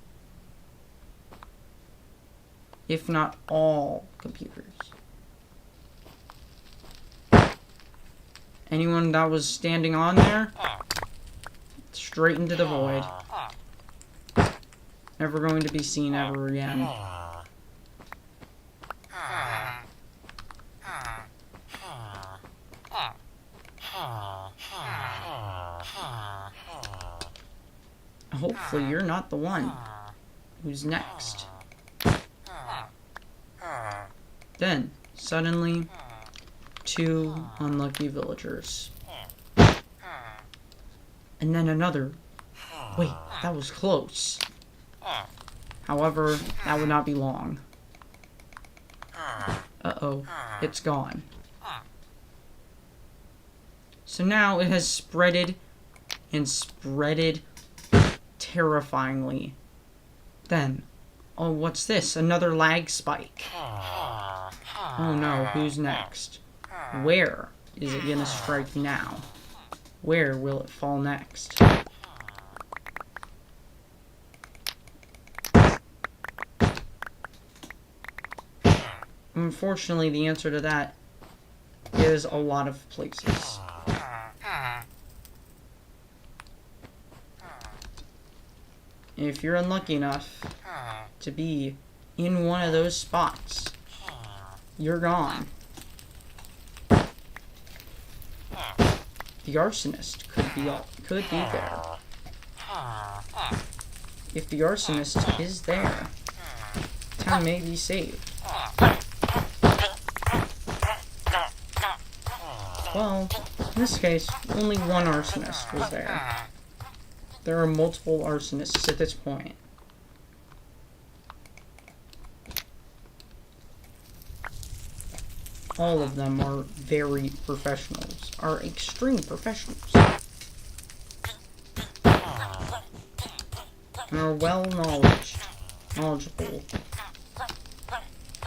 if not all computers. Anyone that was standing on there, straight into the void. Never going to be seen ever again. Hopefully you're not the one who's next. Then, suddenly, 2 unlucky villagers. And then another. Wait, that was close. However, that would not be long. Uh-oh, it's gone. So now it has spreaded and spreaded terrifyingly. Then, oh, what's this? Another lag spike. Oh no, who's next? Where is it gonna strike now? Where will it fall next? Unfortunately, the answer to that is a lot of places. If you're unlucky enough to be in one of those spots, you're gone. The arsonist could be there. If the arsonist is there, town may be saved. Well, in this case, only one arsonist was there. There are multiple arsonists at this point. All of them are very professionals, are extreme professionals. And are well knowledgeable.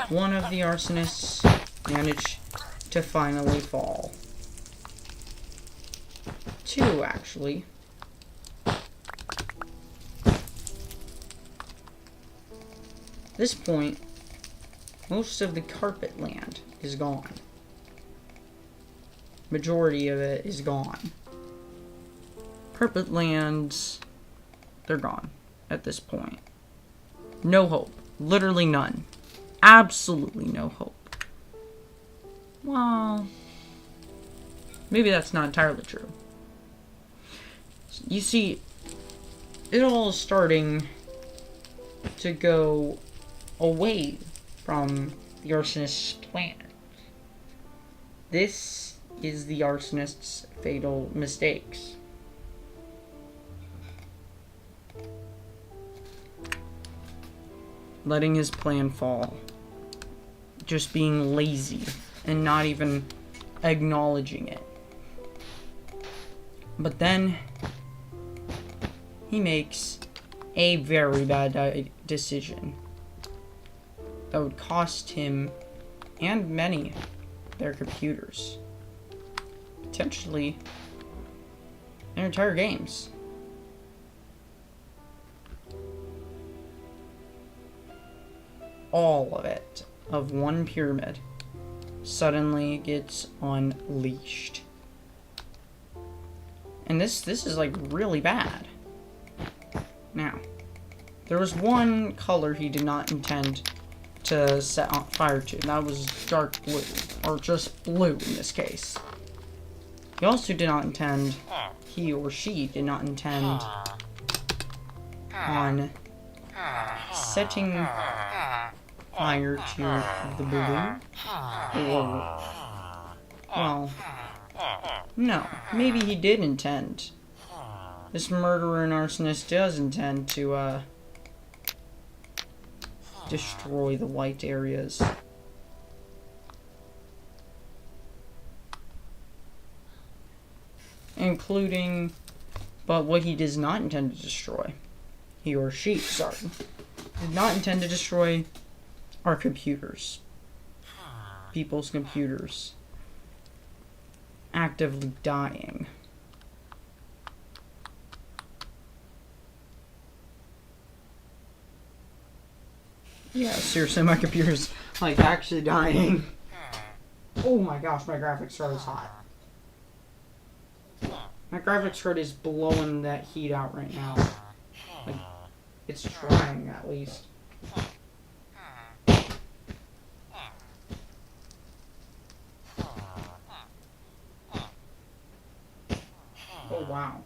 One of the arsonists managed to finally fall. 2, actually. At this point, most of the carpet land is gone. Majority of it is gone. Carpet lands, they're gone at this point. No hope. Literally none. Absolutely no hope. Well, maybe that's not entirely true. You see, it all is starting to go away from the arsonist's plan. This is the arsonist's fatal mistakes. letting his plan fall. Just being lazy and not even acknowledging it. But then he makes a very bad decision that would cost him and many their computers, potentially their entire games. All of it, of one pyramid, suddenly gets unleashed. And this is like really bad. Now, there was one color he did not intend to set on fire to, and that was dark blue, or just blue in this case. He also did not intend, he or she did not intend on setting fire to the blue, or, well, no, maybe he did intend. This murderer and arsonist does intend to, destroy the white areas. Including, but what he does not intend to destroy, he or she, sorry, did not intend to destroy our computers. People's computers. Actively dying. Yeah, seriously, my computer's, like, actually dying. Oh my gosh, my graphics card is hot. My graphics card is blowing that heat out right now. Like, it's trying, at least. Oh, wow.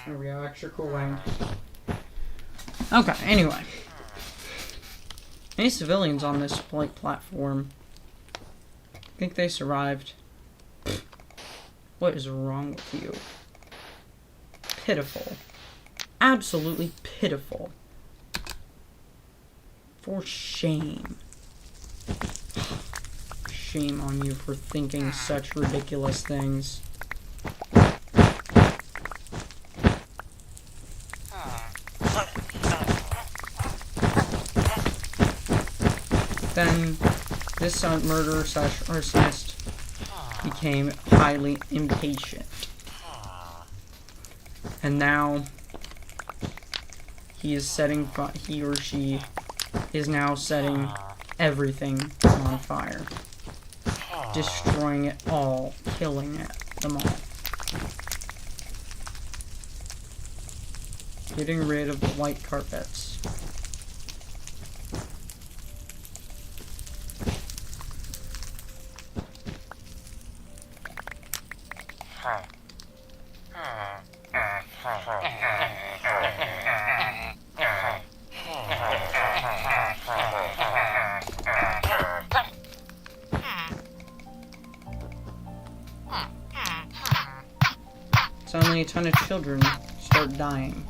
There we go, extra cooling. Okay, anyway. Any civilians on this flight platform think they survived? What is wrong with you? Pitiful. Absolutely pitiful. For shame. Shame on you for thinking such ridiculous things. Then, this murderer slash arsonist became highly impatient. And now, he or she is now setting everything on fire. Destroying it all, killing them all. Getting rid of the white carpets. Suddenly a ton of children start dying.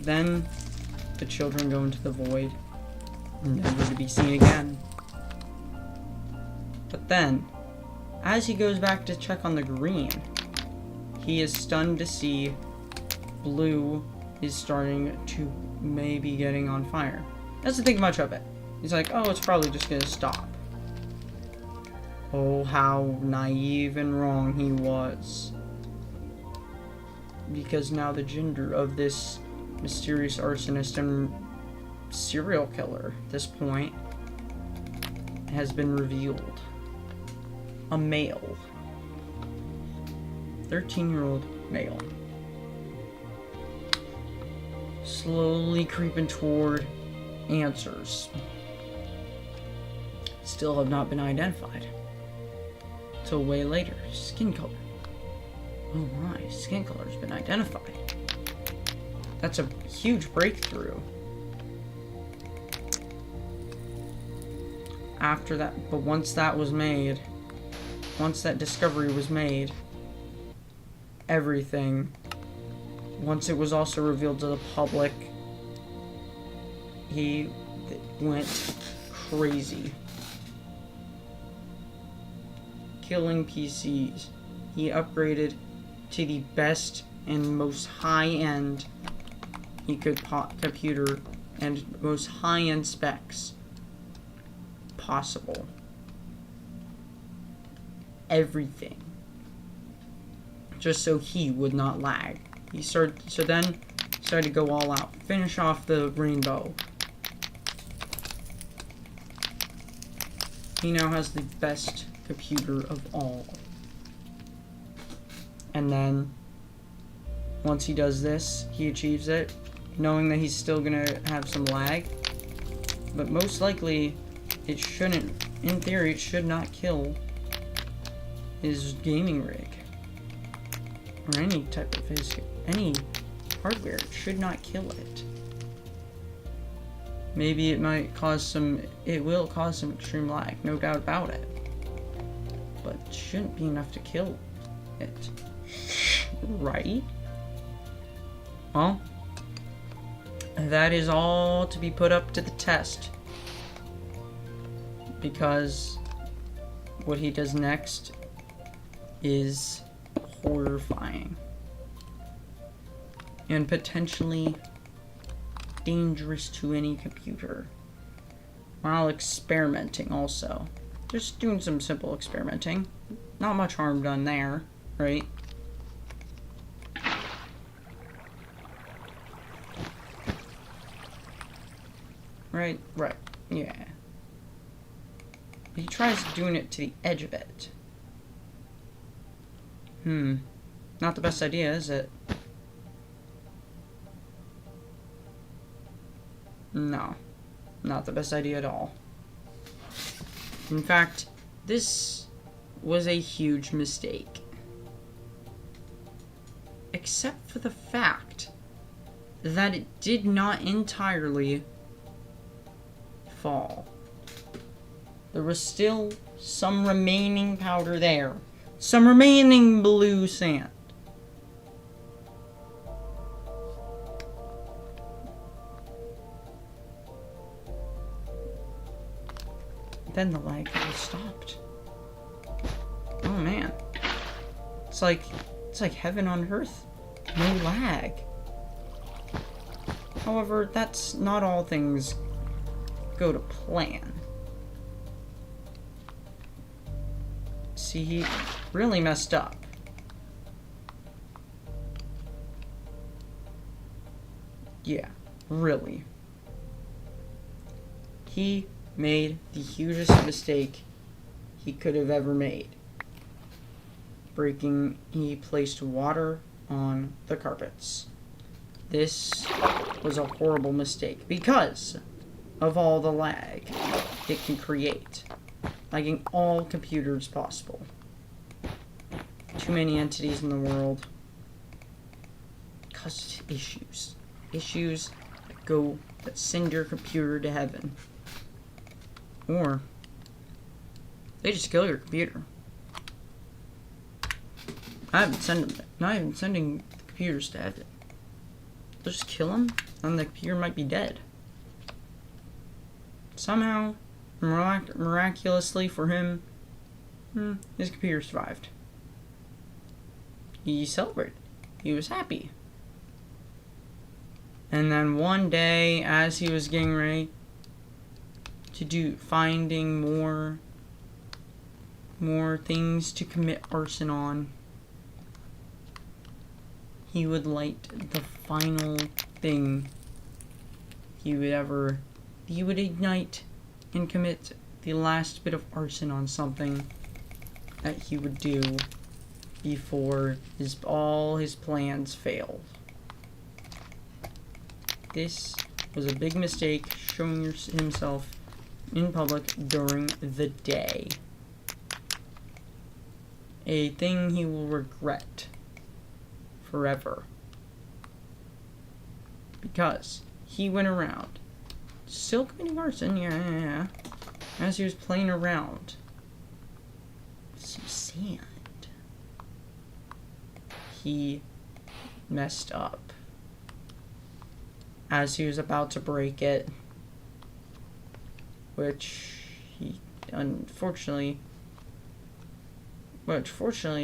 Then the children go into the void, never to be seen again. But then, as he goes back to check on the green, he is stunned to see blue is starting to maybe getting on fire. Doesn't think much of it. He's like, oh, it's probably just gonna stop. Oh, how naive and wrong he was. Because now the gender of this mysterious arsonist and serial killer at this point has been revealed. A male. 13-year-old male. Slowly creeping toward answers. Still have not been identified. Till way later. Skin color. Oh my, skin color's been identified. That's a huge breakthrough. After that, but once that was made, once that discovery was made, everything, once it was also revealed to the public, he went crazy. Killing PCs. He upgraded to the best and most high-end he could computer and most high-end specs possible. Everything. Just so he would not lag. He started to go all out. Finish off the rainbow. He now has the best computer of all. And then, once he does this, he achieves it, knowing that he's still gonna have some lag. But most likely, it shouldn't, in theory, it should not kill his gaming rig. Or any type of any hardware. It should not kill it. Maybe it might cause some, it will cause some extreme lag, no doubt about it. But it shouldn't be enough to kill it. Right? Well, that is all to be put up to the test. Because what he does next is horrifying. And potentially dangerous to any computer. While experimenting also. Just doing some simple experimenting. Not much harm done there, right? Right, yeah. He tries doing it to the edge of it. Not the best idea, is it? No. Not the best idea at all. In fact, this was a huge mistake. Except for the fact that it did not entirely fall. There was still some remaining powder there. Some remaining blue sand. Then the lag stopped. Oh man. It's like heaven on earth. No lag. However, that's not all things go to plan. See, he really messed up. Yeah, really. He made the hugest mistake he could have ever made. He placed water on the carpets. This was a horrible mistake because of all the lag it can create. Lagging all computers possible. Too many entities in the world. Cause issues. Issues that send your computer to heaven. Or they just kill your computer. Not even sending the computers to heaven. They'll just kill them, and the computer might be dead. Somehow, miraculously for him, his computer survived. He celebrated. He was happy. And then one day, as he was getting ready to finding more things to commit arson on, he would light the final thing he would ignite and commit the last bit of arson on something that he would do before all his plans failed. This was a big mistake, showing himself in public during the day. A thing he will regret forever. Because he went around, still committing arson, yeah, as he was playing around with some sand, he messed up. As he was about to break it, which fortunately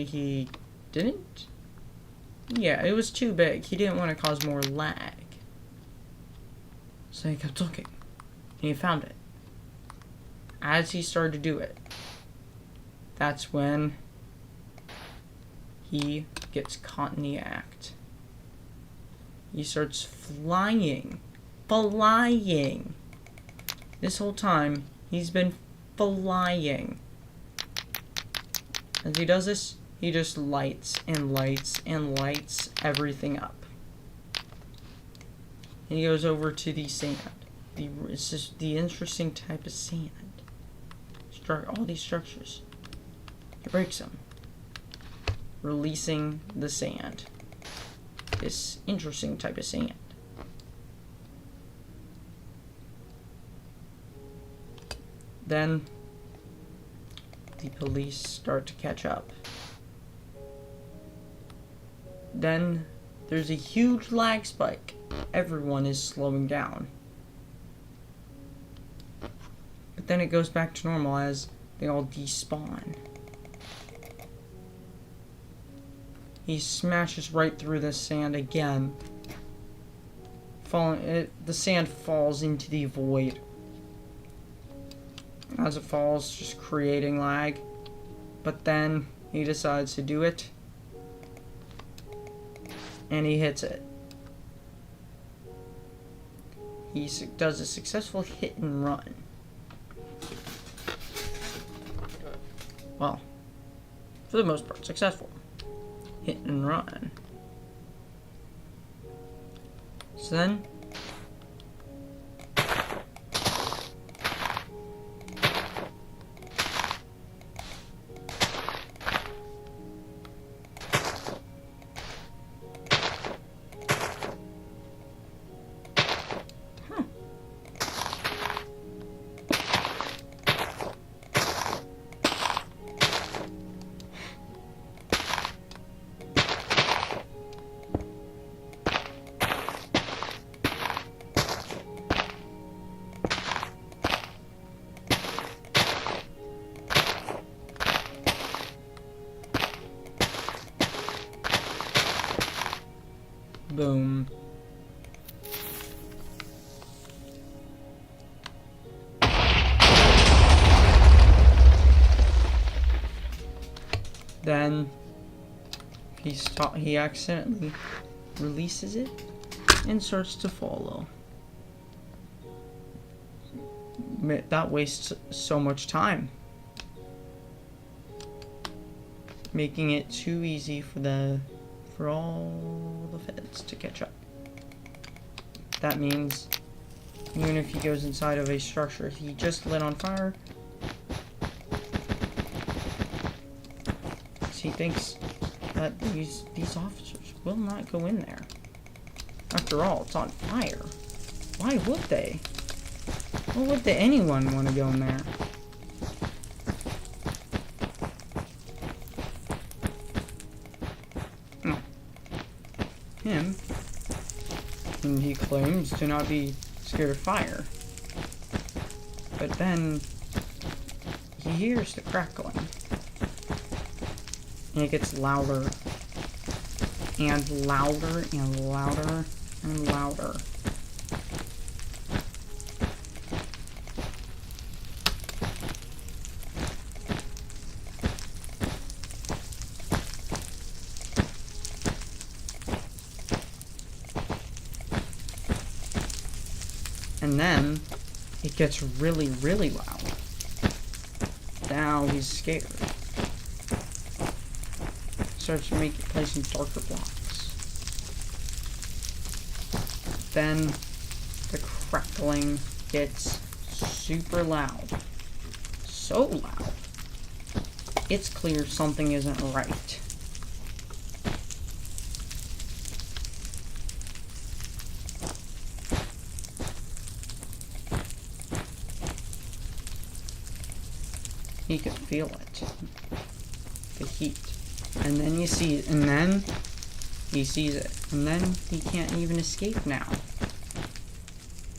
he didn't. Yeah, it was too big. He didn't want to cause more lag. So he kept looking, and he found it. As he started to do it, that's when he gets caught in the act. He starts flying. This whole time, he's been flying. As he does this, he just lights and lights and lights everything up. And he goes over to the sand. It's just the interesting type of sand. All these structures. He breaks them, releasing the sand. This interesting type of sand. Then the police start to catch up. Then there's a huge lag spike. Everyone is slowing down. But then it goes back to normal as they all despawn. He smashes right through the sand again. The sand falls into the void. As it falls, just creating lag. But then he decides to do it. And he hits it. He does a successful hit and run. Well, for the most part, successful. Hit and run. So then, boom. Then he accidentally releases it and starts to follow. That wastes so much time, making it too easy for all the feds to catch up. That means even if he goes inside of a structure he just lit on fire, he thinks that these officers will not go in there. After all, it's on fire. Why would they? Why would anyone want to go in there? Him, and he claims to not be scared of fire. But then he hears the crackling. And it gets louder and louder and louder and louder. And then it gets really, really loud. Now he's scared. Starts to play some darker blocks. Then the crackling gets super loud. So loud, it's clear something isn't right. He could feel it. The heat. And then you see it. And then he sees it. And then he can't even escape now.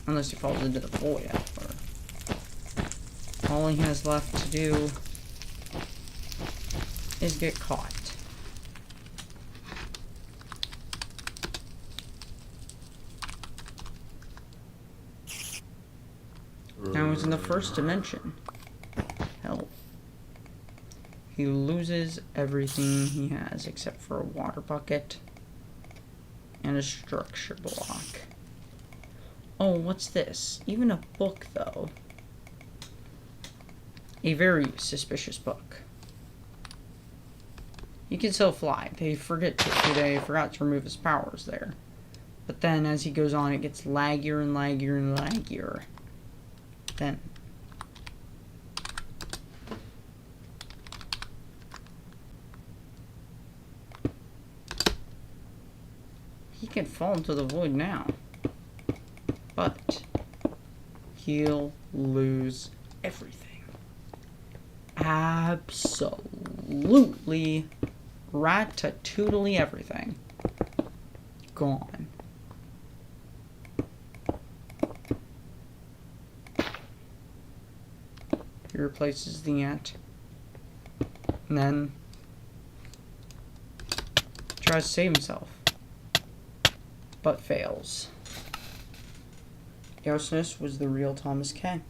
Unless he falls into the void. All he has left to do is get caught. Now he's in the first dimension. Hell. He loses everything he has except for a water bucket and a structure block. Oh, what's this? Even a book, though. A very suspicious book. He can still fly. They forgot to remove his powers there. But then as he goes on, it gets laggier and laggier and laggier. Then he can fall into the void now. But he'll lose everything. Absolutely rat-a-tootly everything. Gone. He replaces the ant. And then tries to save himself. But fails. Yosinus was the real Thomas K.